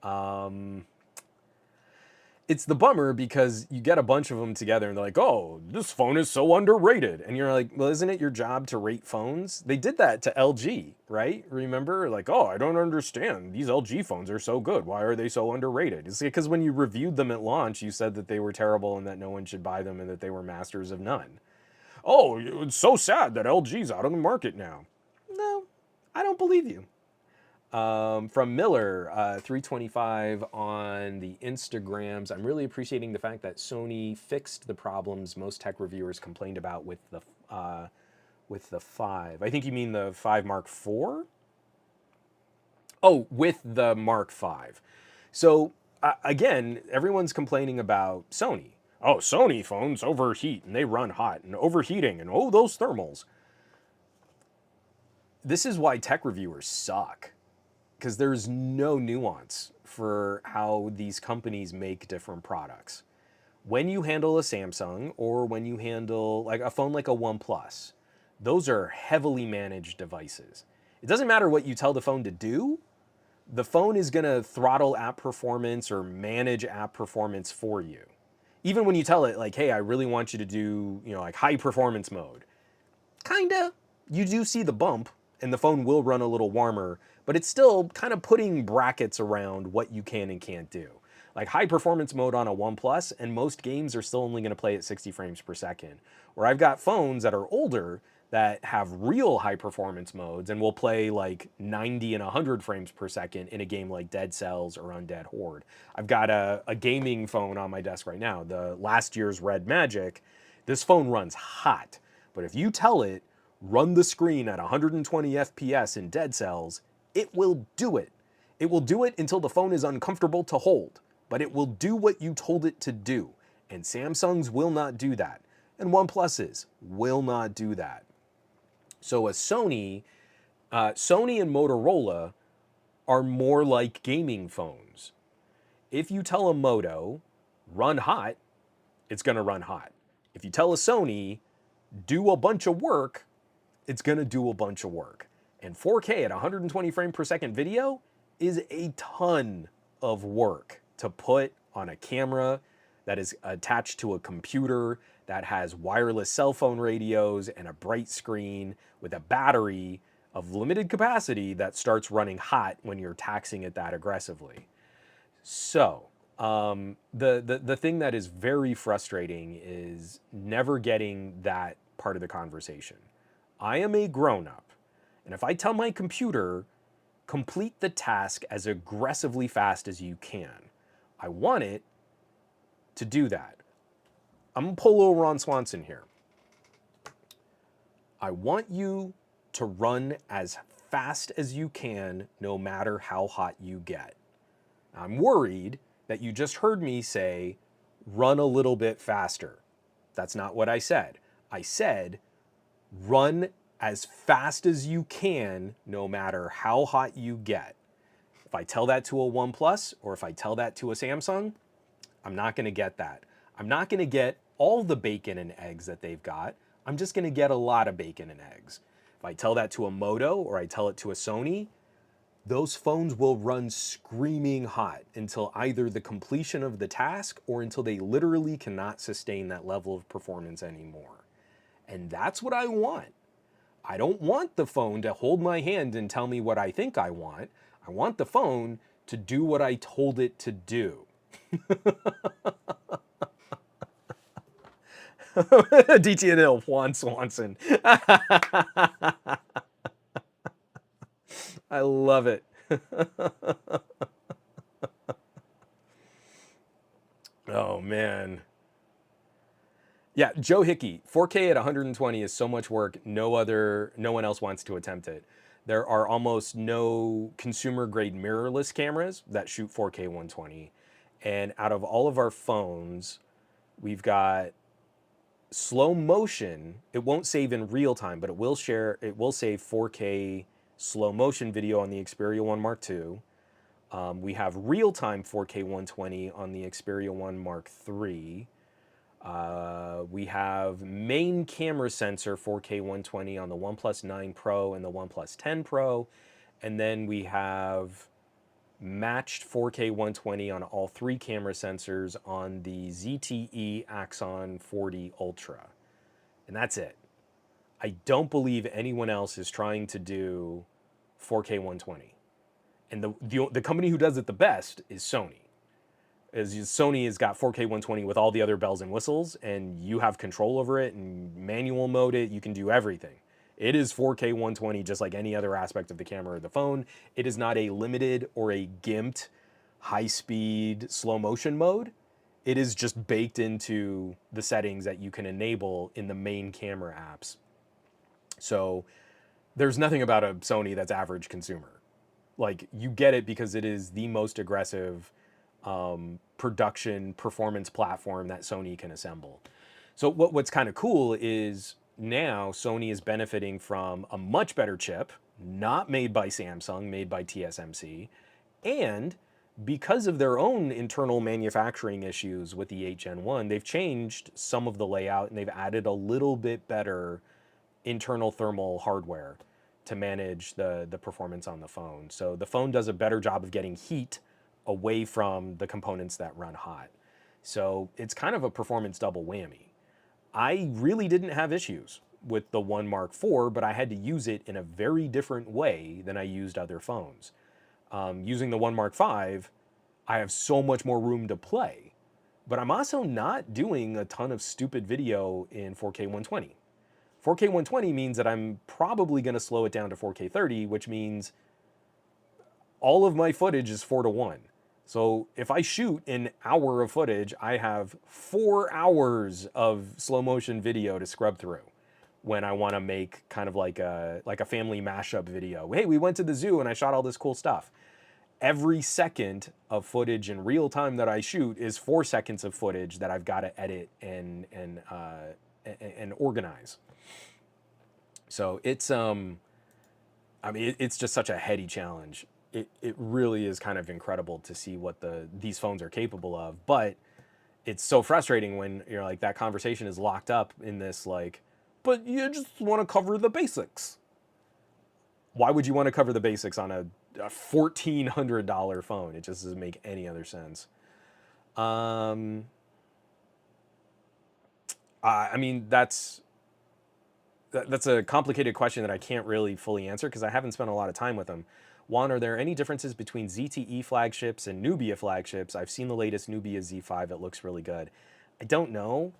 Um, it's the bummer because you get a bunch of them together and they're like, oh, this phone is so underrated. And you're like, well, isn't it your job to rate phones? They did that to LG, right? Remember? Like, oh, I don't understand. These LG phones are so good. Why are they so underrated? It's because when you reviewed them at launch, you said that they were terrible and that no one should buy them and that they were masters of none. Oh, it's so sad that LG's out on the market now. No, I don't believe you. From Miller, 325 on the Instagrams. I'm really appreciating the fact that Sony fixed the problems most tech reviewers complained about with the 5. I think you mean the 5 Mark IV? Oh, with the Mark V. So again, everyone's complaining about Sony. Oh, Sony phones overheat and they run hot and overheating and oh, those thermals. This is why tech reviewers suck, because there's no nuance for how these companies make different products. When you handle a Samsung or when you handle like a phone like a OnePlus, those are heavily managed devices. It doesn't matter what you tell the phone to do, the phone is going to throttle app performance or manage app performance for you. Even when you tell it like, hey, I really want you to do, like high performance mode. Kinda. You do see the bump and the phone will run a little warmer, but it's still kind of putting brackets around what you can and can't do. Like high performance mode on a OnePlus, and most games are still only going to play at 60 frames per second. Where I've got phones that are older that have real high performance modes and will play like 90 and 100 frames per second in a game like Dead Cells or Undead Horde. I've got a gaming phone on my desk right now, the last year's Red Magic. This phone runs hot, but if you tell it, run the screen at 120 FPS in Dead Cells, it will do it. It will do it until the phone is uncomfortable to hold, but it will do what you told it to do. And Samsungs will not do that. And OnePluses will not do that. So a Sony and Motorola are more like gaming phones. If you tell a Moto, run hot, it's gonna run hot. If you tell a Sony, do a bunch of work, it's gonna do a bunch of work. And 4K at 120 frame per second video is a ton of work to put on a camera that is attached to a computer that has wireless cell phone radios and a bright screen with a battery of limited capacity that starts running hot when you're taxing it that aggressively. So, the thing that is very frustrating is never getting that part of the conversation. I am a grown-up, and if I tell my computer, complete the task as aggressively fast as you can, I want it to do that. I'm gonna pull a little Ron Swanson here. I want you to run as fast as you can, no matter how hot you get. I'm worried that you just heard me say, run a little bit faster. That's not what I said. I said, run as fast as you can, no matter how hot you get. If I tell that to a OnePlus or if I tell that to a Samsung, I'm not gonna get that. I'm not gonna get all the bacon and eggs that they've got. I'm just gonna get a lot of bacon and eggs. If I tell that to a Moto or I tell it to a Sony, those phones will run screaming hot until either the completion of the task or until they literally cannot sustain that level of performance anymore. And that's what I want. I don't want the phone to hold my hand and tell me what I think I want. I want the phone to do what I told it to do. DTNL, Juan Swanson. I love it. Oh, man. Yeah, Joe Hickey, 4K at 120 is so much work, no one else wants to attempt it. There are almost no consumer-grade mirrorless cameras that shoot 4K 120. And out of all of our phones, we've got slow motion. It won't save in real time, but it will save 4K slow motion video on the Xperia 1 Mark II. We have real-time 4K 120 on the Xperia 1 Mark III. We have main camera sensor 4K 120 on the OnePlus 9 Pro and the OnePlus 10 Pro. And then we have matched 4K 120 on all three camera sensors on the ZTE Axon 40 Ultra. And that's it. I don't believe anyone else is trying to do 4K 120. And the company who does it the best is Sony. Sony has got 4K 120 with all the other bells and whistles, and you have control over it and manual mode it. You can do everything. It is 4K 120 just like any other aspect of the camera or the phone. It is not a limited or a gimped high-speed slow motion mode. It is just baked into the settings that you can enable in the main camera apps. So there's nothing about a Sony that's average consumer. Like, you get it because it is the most aggressive production performance platform that Sony can assemble. So what's kind of cool is now Sony is benefiting from a much better chip, not made by Samsung, made by TSMC, and because of their own internal manufacturing issues with the 8 Gen 1, they've changed some of the layout and they've added a little bit better internal thermal hardware to manage the performance on the phone. So the phone does a better job of getting heat away from the components that run hot. So it's kind of a performance double whammy. I really didn't have issues with the 1 Mark IV, but I had to use it in a very different way than I used other phones. Using the 1 Mark V, I have so much more room to play, but I'm also not doing a ton of stupid video in 4K 120. 4K 120 means that I'm probably going to slow it down to 4K 30, which means all of my footage is 4:1. So if I shoot an hour of footage, I have 4 hours of slow motion video to scrub through when I want to make kind of like a family mashup video. Hey, we went to the zoo and I shot all this cool stuff. Every second of footage in real time that I shoot is 4 seconds of footage that I've got to edit and organize. So it's it's just such a heady challenge. It really is kind of incredible to see what these phones are capable of, but it's so frustrating when you're like, that conversation is locked up in this like, but you just want to cover the basics. Why would you want to cover the basics on a $1,400 phone? It just doesn't make any other sense. I mean, that's a complicated question that I can't really fully answer because I haven't spent a lot of time with them. Juan, are there any differences between ZTE flagships and Nubia flagships? I've seen the latest Nubia Z5. It looks really good. I don't know.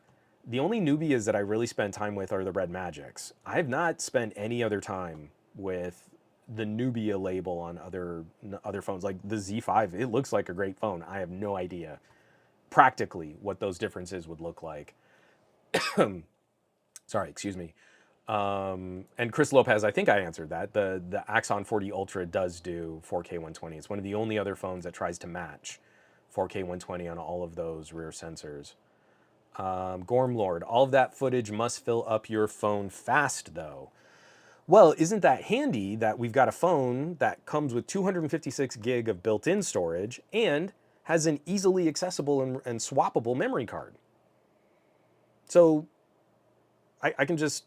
The only Nubias that I really spend time with are the Red Magics. I have not spent any other time with the Nubia label on other phones. Like the Z5, it looks like a great phone. I have no idea practically what those differences would look like. Sorry, excuse me. And Chris Lopez, I think I answered that. The Axon 40 Ultra does do 4K 120. It's one of the only other phones that tries to match 4K 120 on all of those rear sensors. Gorm Lord, all of that footage must fill up your phone fast though. Well, isn't that handy that we've got a phone that comes with 256 gig of built-in storage and has an easily accessible and swappable memory card. So I can just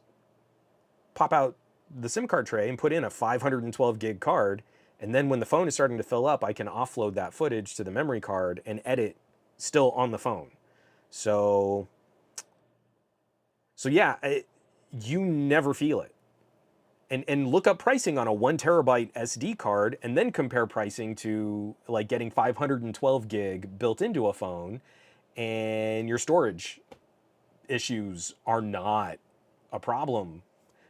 pop out the SIM card tray and put in a 512 gig card, and then when the phone is starting to fill up, I can offload that footage to the memory card and edit still on the phone. So yeah, you never feel it. And look up pricing on a 1 terabyte SD card and then compare pricing to like getting 512 gig built into a phone, and your storage issues are not a problem,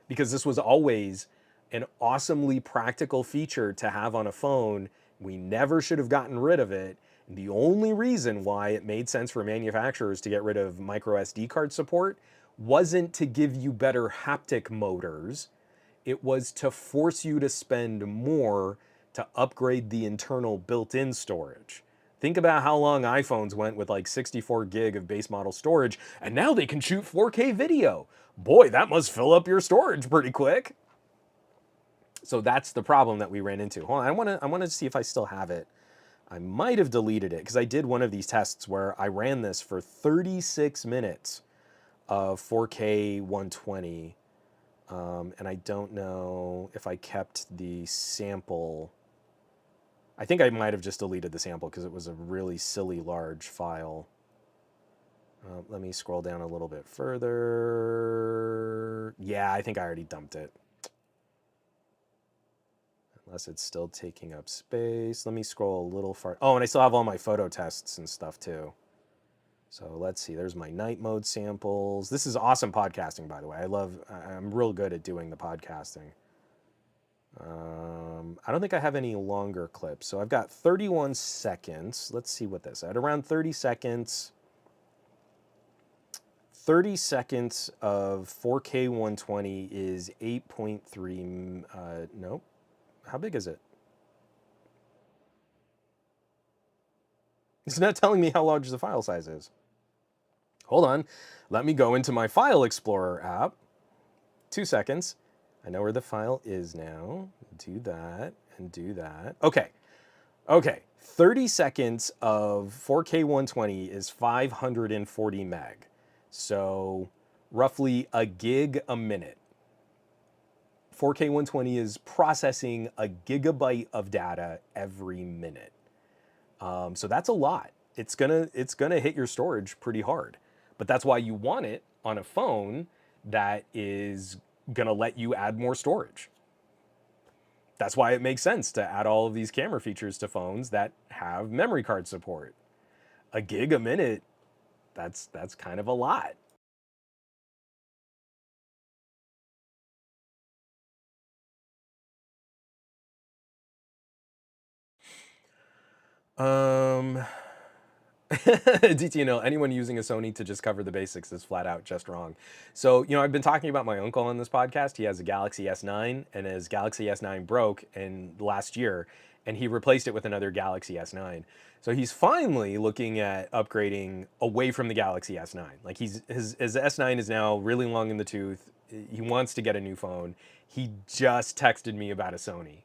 because this was always an awesomely practical feature to have on a phone. We never should have gotten rid of it. And the only reason why it made sense for manufacturers to get rid of micro SD card support wasn't to give you better haptic motors. It was to force you to spend more to upgrade the internal built-in storage. Think about how long iPhones went with like 64 gig of base model storage, and now they can shoot 4K video. Boy, that must fill up your storage pretty quick. So that's the problem that we ran into. Hold on, I want to see if I still have it. I might have deleted it because I did one of these tests where I ran this for 36 minutes of 4K 120. And I don't know if I kept the sample. I think I might have just deleted the sample because it was a really silly large file. Let me scroll down a little bit further. Yeah, I think I already dumped it. Unless it's still taking up space. Let me scroll a little far. Oh, and I still have all my photo tests and stuff too. So let's see, there's my night mode samples. This is awesome podcasting, by the way. I'm real good at doing the podcasting. I don't think I have any longer clips. So I've got 31 seconds. Let's see what this, at around 30 seconds. 30 seconds of 4K 120 is 8.3, nope. How big is it? It's not telling me how large the file size is. Hold on. Let me go into my File Explorer app. 2 seconds. I know where the file is now. Do that and do that. Okay. Okay. 30 seconds of 4K 120 is 540 meg. So roughly a gig a minute. 4K 120 is processing a gigabyte of data every minute. So that's a lot. It's gonna hit your storage pretty hard. But that's why you want it on a phone that is gonna let you add more storage. That's why it makes sense to add all of these camera features to phones that have memory card support. A gig a minute, that's kind of a lot. DTNL, anyone using a Sony to just cover the basics is flat out just wrong. So, I've been talking about my uncle on this podcast. He has a Galaxy S9, and his Galaxy S9 broke last year, and he replaced it with another Galaxy S9. So he's finally looking at upgrading away from the Galaxy S9. Like his S9 is now really long in the tooth. He wants to get a new phone. He just texted me about a Sony.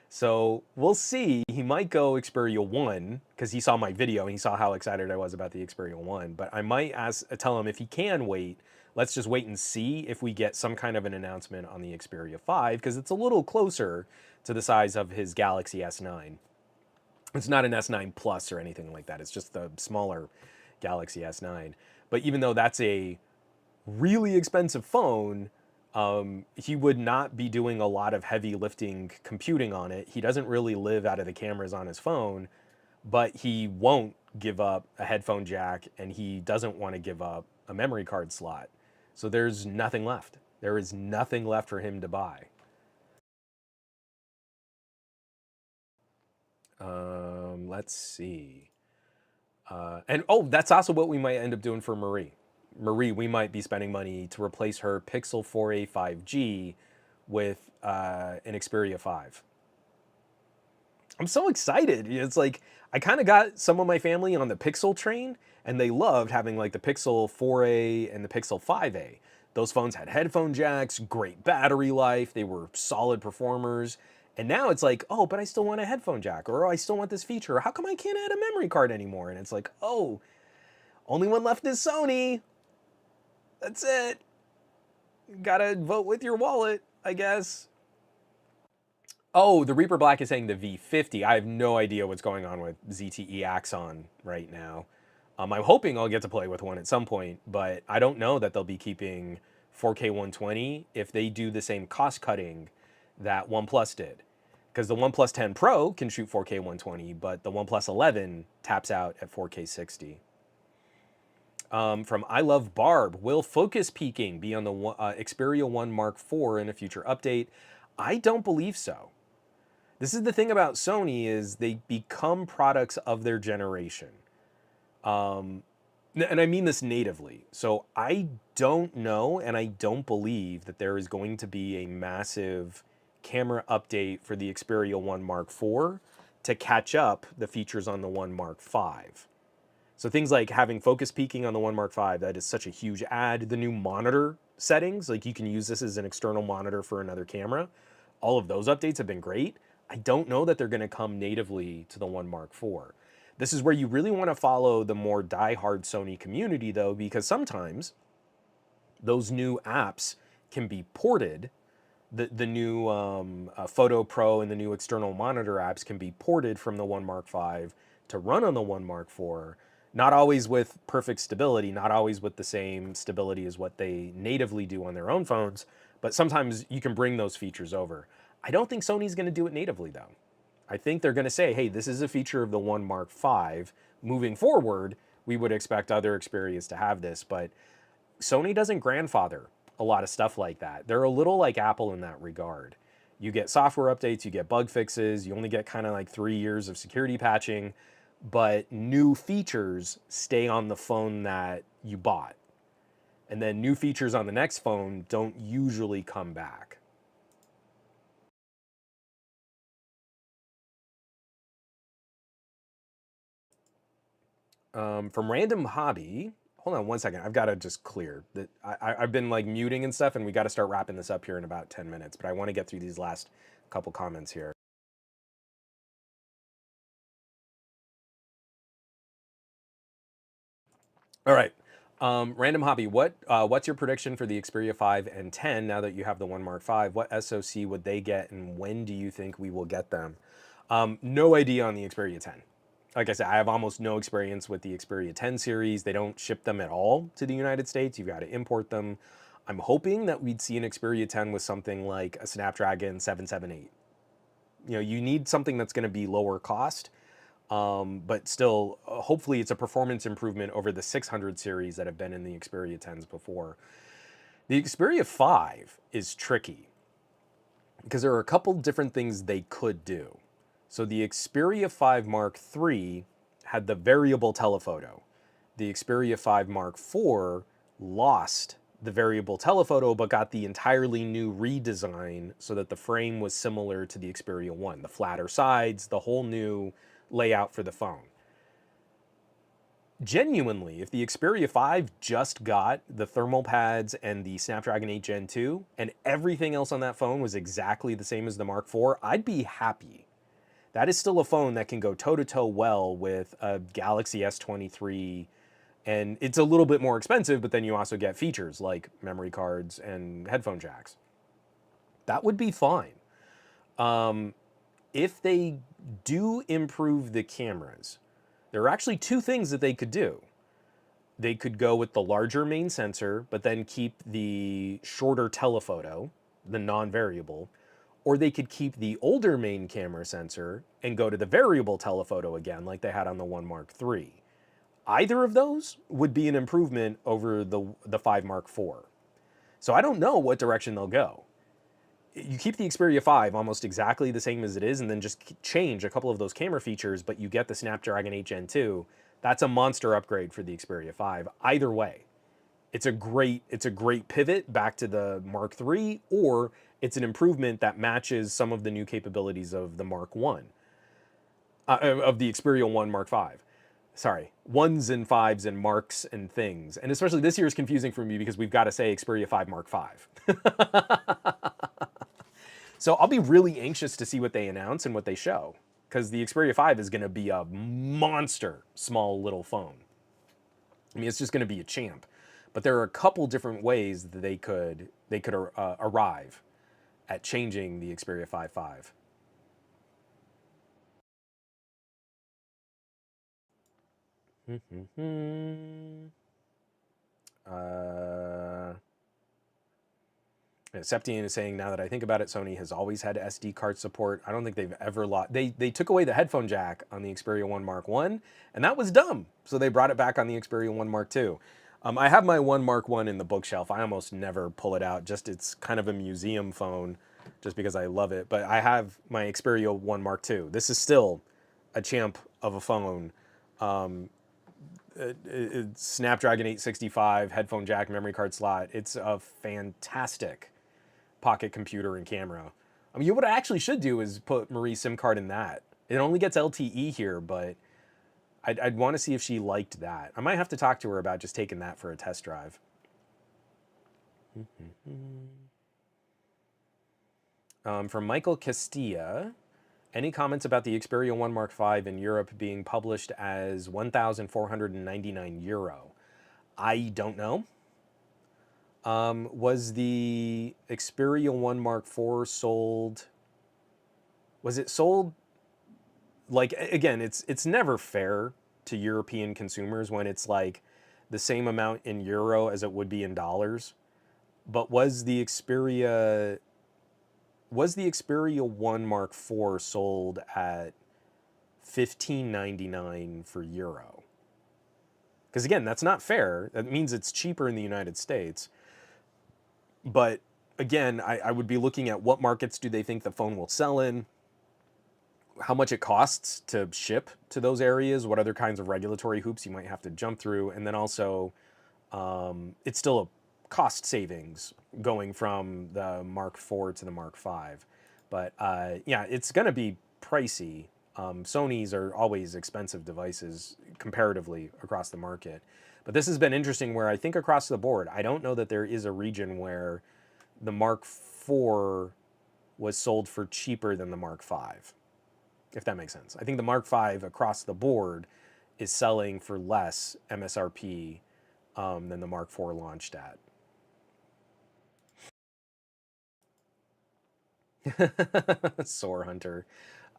So we'll see. He might go Xperia 1 because he saw my video and he saw how excited I was about the Xperia 1. But I might tell him if he can wait, let's just wait and see if we get some kind of an announcement on the Xperia 5 because it's a little closer to the size of his Galaxy S9. It's not an S9 Plus or anything like that. It's just the smaller Galaxy S9. But even though that's a really expensive phone, he would not be doing a lot of heavy lifting computing on it. He doesn't really live out of the cameras on his phone, but he won't give up a headphone jack and he doesn't want to give up a memory card slot. So there's nothing left. There is nothing left for him to buy. Let's see. And that's also what we might end up doing for Marie. Marie, we might be spending money to replace her Pixel 4a 5G with an Xperia 5. I'm so excited. It's like I kind of got some of my family on the Pixel train, and they loved having like the Pixel 4a and the Pixel 5a. Those phones had headphone jacks, great battery life, they were solid performers. And now it's like, oh, but I still want a headphone jack, or oh, I still want this feature. How come I can't add a memory card anymore? And it's like, oh, only one left is Sony. That's it. Gotta vote with your wallet, I guess. Oh, the Reaper Black is saying the V50. I have no idea what's going on with ZTE Axon right now. I'm hoping I'll get to play with one at some point, but I don't know that they'll be keeping 4K 120 if they do the same cost cutting that OnePlus did. Because the OnePlus 10 Pro can shoot 4K 120, but the OnePlus 11 taps out at 4K 60. From I Love Barb, will focus peaking be on the Xperia 1 Mark IV in a future update? I don't believe so. This is the thing about Sony is they become products of their generation. And I mean this natively. So I don't know and I don't believe that there is going to be a massive camera update for the Xperia 1 Mark IV to catch up the features on the 1 Mark V. So things like having focus peaking on the 1 Mark V, that is such a huge add. The new monitor settings, like you can use this as an external monitor for another camera. All of those updates have been great. I don't know that they're going to come natively to the One Mark IV. This is where you really want to follow the more diehard Sony community, though, because sometimes those new apps can be ported. The new Photo Pro and the new external monitor apps can be ported from the One Mark V to run on the One Mark IV. Not always with perfect stability, not always with the same stability as what they natively do on their own phones, but sometimes you can bring those features over. I don't think Sony's going to do it natively, though. I think they're going to say, hey, this is a feature of the One Mark V. Moving forward, we would expect other Xperias to have this, but Sony doesn't grandfather a lot of stuff like that. They're a little like Apple in that regard. You get software updates, you get bug fixes, you only get kind of like 3 years of security patching, but new features stay on the phone that you bought. And then new features on the next phone don't usually come back. From Random Hobby, hold on one second. I've got to just clear that. I've been like muting and stuff, and we got to start wrapping this up here in about 10 minutes. But I want to get through these last couple comments here. All right. Random Hobby, what's your prediction for the Xperia 5 and 10 now that you have the One Mark 5? What SoC would they get, and when do you think we will get them? No idea on the Xperia 10. Like I said, I have almost no experience with the Xperia 10 series. They don't ship them at all to the United States. You've got to import them. I'm hoping that we'd see an Xperia 10 with something like a Snapdragon 778. You know, you need something that's going to be lower cost, but still, hopefully it's a performance improvement over the 600 series that have been in the Xperia 10s before. The Xperia 5 is tricky because there are a couple different things they could do. So the Xperia 5 Mark III had the variable telephoto. The Xperia 5 Mark IV lost the variable telephoto but got the entirely new redesign so that the frame was similar to the Xperia 1. The flatter sides, the whole new layout for the phone. Genuinely, if the Xperia 5 just got the thermal pads and the Snapdragon 8 Gen 2 and everything else on that phone was exactly the same as the Mark IV, I'd be happy. That is still a phone that can go toe-to-toe well with a Galaxy S23, and it's a little bit more expensive, but then you also get features like memory cards and headphone jacks. That would be fine. If they do improve the cameras, there are actually two things that they could do. They could go with the larger main sensor, but then keep the shorter telephoto, the non-variable, or they could keep the older main camera sensor and go to the variable telephoto again, like they had on the One Mark III. Either of those would be an improvement over the 5 Mark IV. So I don't know what direction they'll go. You keep the Xperia 5 almost exactly the same as it is and then just change a couple of those camera features, but you get the Snapdragon 8 Gen 2. That's a monster upgrade for the Xperia 5. Either way, it's a great pivot back to the Mark III, or it's an improvement that matches some of the new capabilities of the Mark 1, of the Xperia 1 Mark 5. Sorry, ones and fives and marks and things. And especially this year is confusing for me because we've got to say Xperia 5 Mark 5. So I'll be really anxious to see what they announce and what they show, because the Xperia 5 is going to be a monster small little phone. I mean, it's just going to be a champ. But there are a couple different ways that they could arrive at changing the Xperia 5.5. Septian is saying, now that I think about it, Sony has always had SD card support. I don't think they've ever lost. They took away the headphone jack on the Xperia 1 Mark 1, and that was dumb. So they brought it back on the Xperia 1 Mark 2. I have my 1 Mark 1 in the bookshelf. I almost never pull it out. Just it's kind of a museum phone just because I love it. But I have my Xperia 1 Mark 2. This is still a champ of a phone. Snapdragon 865, headphone jack, memory card slot. It's a fantastic pocket computer and camera. I mean, what I actually should do is put Marie's SIM card in that. It only gets LTE here, but I'd want to see if she liked that. I might have to talk to her about just taking that for a test drive. From Michael Castilla, Any comments about the Xperia 1 Mark V in Europe being published as 1,499 euro? I don't know. Was the Xperia 1 Mark IV sold? Was it sold? Like, again, it's never fair to European consumers when it's like the same amount in euro as it would be in dollars. But was the Xperia 1 Mark IV sold at 1599 for euro? Because again, that's not fair. That means it's cheaper in the United States. But again, I would be looking at what markets do they think the phone will sell in, how much it costs to ship to those areas, what other kinds of regulatory hoops you might have to jump through, and then also it's still a cost savings going from the Mark IV to the Mark V. But yeah, it's going to be pricey. Sony's are always expensive devices comparatively across the market. But this has been interesting where I think across the board, I don't know that there is a region where the Mark IV was sold for cheaper than the Mark V, if that makes sense. I think the Mark V across the board is selling for less MSRP than the Mark IV launched at. Sore Hunter.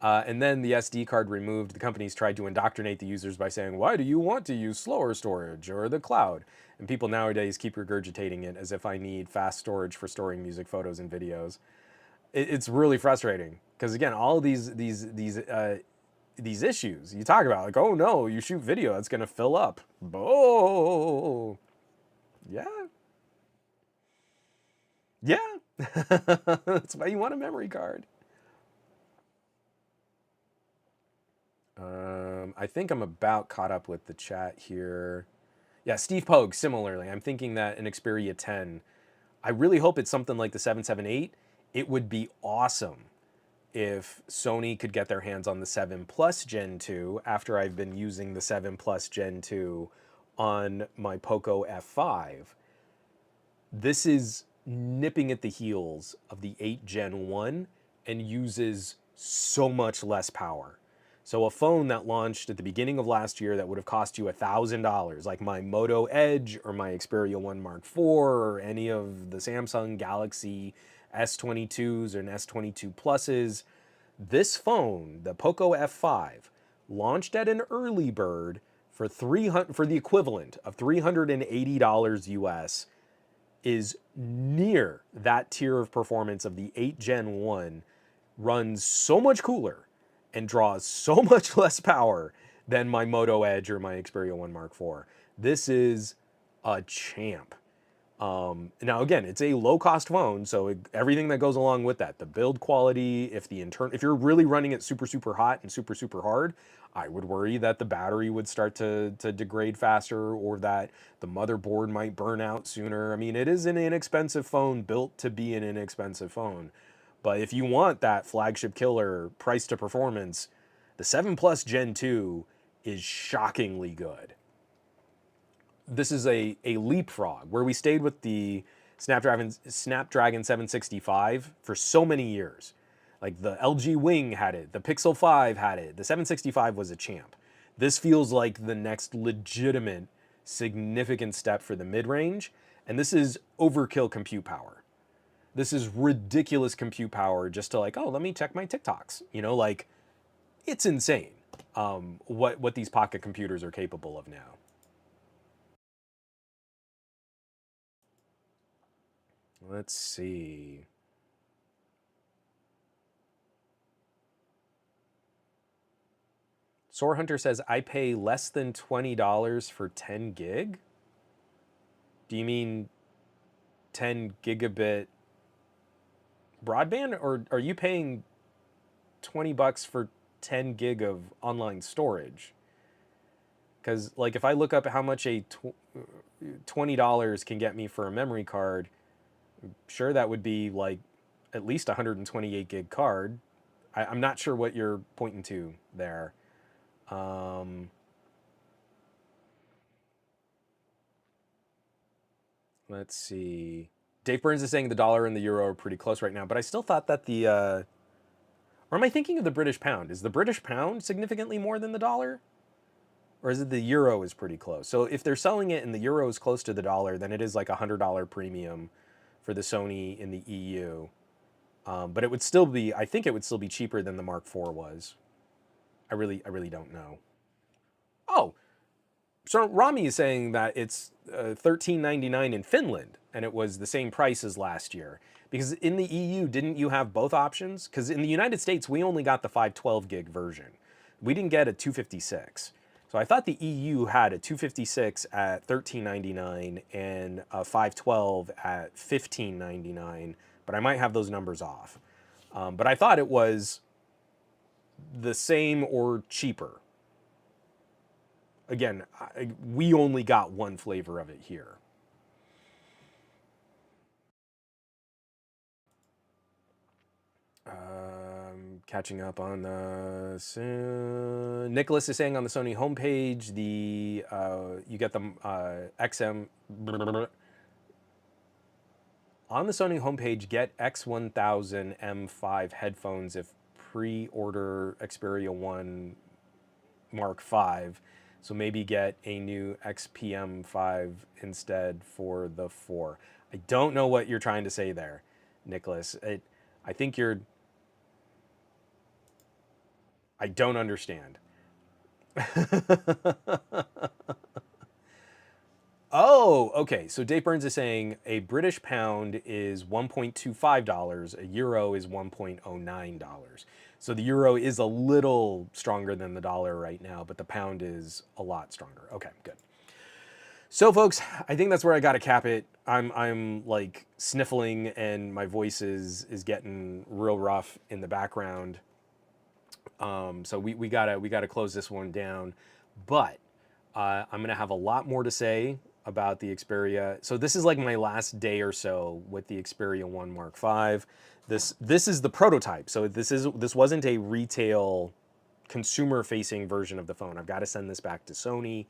And then the SD card removed. The companies tried to indoctrinate the users by saying, why do you want to use slower storage or the cloud? And people nowadays keep regurgitating it as if I need fast storage for storing music, photos, and videos. It's really frustrating because again, all of these issues you talk about, like, oh no, you shoot video, that's gonna fill up. Oh, yeah, yeah. That's why you want a memory card. I think I'm about caught up with the chat here. Yeah, Steve Pogue, similarly. I'm thinking that an Xperia 10, I really hope it's something like the 778. It would be awesome if Sony could get their hands on the 7 Plus Gen 2 after I've been using the 7 Plus Gen 2 on my Poco F5. This is nipping at the heels of the 8 Gen 1 and uses so much less power. So a phone that launched at the beginning of last year that would have cost you $1,000, like my Moto Edge or my Xperia 1 Mark IV or any of the Samsung Galaxy S22s and S22 Pluses, this phone, the Poco F5, launched at an early bird for the equivalent of $380 US, is near that tier of performance of the 8 Gen 1, runs so much cooler and draws so much less power than my Moto Edge or my Xperia 1 Mark IV. This is a champ. Now again, it's a low-cost phone, so everything that goes along with that, the build quality, if you're really running it super, super hot and super, super hard, I would worry that the battery would start to degrade faster or that the motherboard might burn out sooner. I mean, it is an inexpensive phone built to be an inexpensive phone. But if you want that flagship killer price to performance, the 7 Plus Gen 2 is shockingly good. This is a leapfrog where we stayed with the Snapdragon 765 for so many years. Like the LG Wing had it, the Pixel 5 had it, the 765 was a champ. This feels like the next legitimate significant step for the mid-range, and this is overkill compute power. This is ridiculous compute power just to like, oh, let me check my TikToks. You know, like, it's insane what these pocket computers are capable of now. Let's see. Sore Hunter says, I pay less than $20 for 10 gig? Do you mean 10 gigabit broadband? Or are you paying 20 bucks for 10 gig of online storage? Because, like, if I look up how much a $20 can get me for a memory card, sure, that would be like at least 128 gig card. I'm not sure what you're pointing to there. Let's see. Dave Burns is saying the dollar and the euro are pretty close right now, but I still thought that the Or am I thinking of the British pound? Is the British pound significantly more than the dollar? Or is it the euro is pretty close? So if they're selling it and the euro is close to the dollar, then it is like $100 premium for the Sony in the EU. But it would still be, I think it would still be cheaper than the Mark IV was. I really don't know. Oh, so Rami is saying that it's $13.99 in Finland, and it was the same price as last year. Because in the EU, didn't you have both options? Because in the United States, we only got the 512 gig version. We didn't get a 256. So I thought the EU had a 256 at $13.99 and a 512 at $15.99, but I might have those numbers off. But I thought it was the same or cheaper. Again, we only got one flavor of it here. Catching up on the Nicholas is saying on the Sony homepage, the you get the XM on the Sony homepage. Get X1000 M5 headphones if pre-order Xperia 1 Mark V. So maybe get a new XPM5 instead for the 4. I don't know what you're trying to say there, Nicholas. I think you're. I don't understand. Oh, okay. So Dave Burns is saying a British pound is $1.25, a euro is $1.09. So the euro is a little stronger than the dollar right now, but the pound is a lot stronger. Okay, good. So folks, I think that's where I got to cap it. I'm like sniffling and my voice is getting real rough in the background. So we gotta close this one down, but I'm gonna have a lot more to say about the Xperia. So this is like my last day or so with the Xperia 1 Mark V. This is the prototype. So this wasn't a retail consumer facing version of the phone. I've got to send this back to Sony.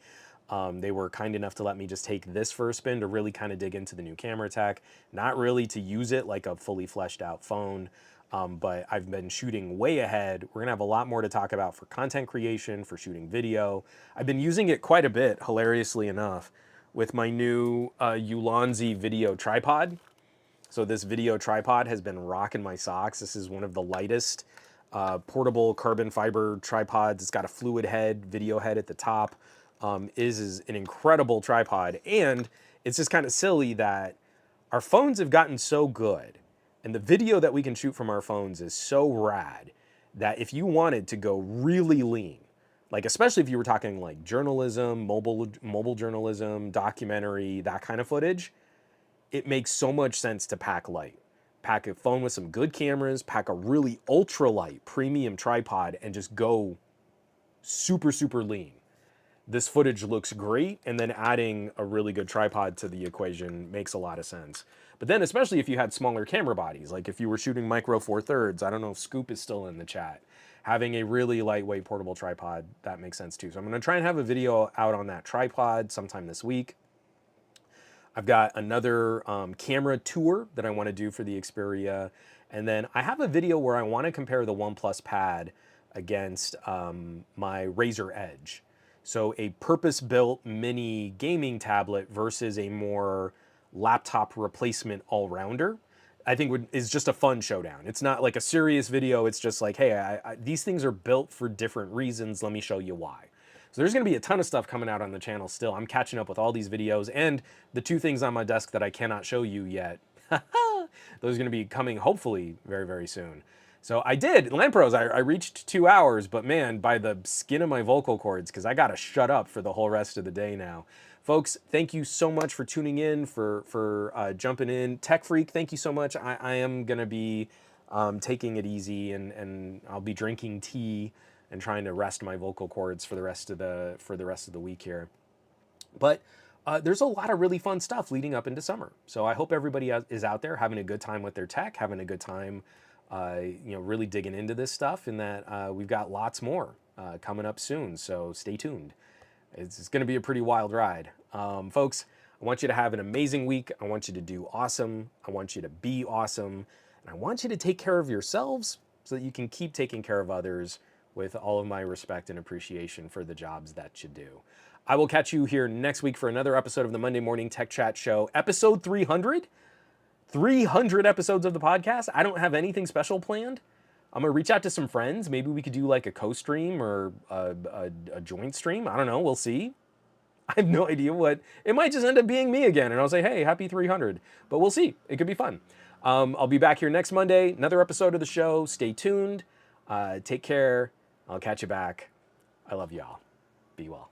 They were kind enough to let me just take this for a spin to really kind of dig into the new camera tech, not really to use it like a fully fleshed out phone. But I've been shooting way ahead. We're gonna have a lot more to talk about for content creation, for shooting video. I've been using it quite a bit, hilariously enough, with my new Ulanzi video tripod. So this video tripod has been rocking my socks. This is one of the lightest portable carbon fiber tripods. It's got a fluid head, video head at the top. Is an incredible tripod. And it's just kind of silly that our phones have gotten so good and the video that we can shoot from our phones is so rad that if you wanted to go really lean, like especially if you were talking like journalism, mobile journalism, documentary, that kind of footage, it makes so much sense to pack light. Pack a phone with some good cameras, pack a really ultralight premium tripod, and just go super, super lean. This footage looks great, and then adding a really good tripod to the equation makes a lot of sense. But then especially if you had smaller camera bodies, like if you were shooting micro four thirds, I don't know if Scoop is still in the chat, having a really lightweight portable tripod, that makes sense too. So I'm gonna try and have a video out on that tripod sometime this week. I've got another camera tour that I wanna do for the Xperia. And then I have a video where I wanna compare the OnePlus Pad against my Razer Edge. So a purpose-built mini gaming tablet versus a more laptop replacement all-rounder, I think is just a fun showdown. It's not like a serious video. It's just like, hey, these things are built for different reasons. Let me show you why. So there's gonna be a ton of stuff coming out on the channel still. I'm catching up with all these videos and the two things on my desk that I cannot show you yet. Those are gonna be coming hopefully very, very soon. So I did, Lampros, I reached 2 hours, but man, by the skin of my vocal cords, because I gotta shut up for the whole rest of the day now. Folks, thank you so much for tuning in, for jumping in. Tech Freak, thank you so much. I am gonna be taking it easy, and I'll be drinking tea and trying to rest my vocal cords for the rest of the week here. But there's a lot of really fun stuff leading up into summer. So I hope everybody is out there having a good time with their tech, having a good time really digging into this stuff, and that we've got lots more coming up soon, so stay tuned. It's going to be a pretty wild ride. Folks, I want you to have an amazing week. I want you to do awesome. I want you to be awesome. And I want you to take care of yourselves so that you can keep taking care of others with all of my respect and appreciation for the jobs that you do. I will catch you here next week for another episode of the Monday Morning Tech Chat Show, episode 300. 300 episodes of the podcast. I don't have anything special planned. I'm gonna reach out to some friends. Maybe we could do like a co-stream or a joint stream. I don't know. We'll see. I have no idea what. It might just end up being me again, and I'll say, hey, happy 300. But we'll see. It could be fun. I'll be back here next Monday. Another episode of the show. Stay tuned. Take care. I'll catch you back. I love y'all. Be well.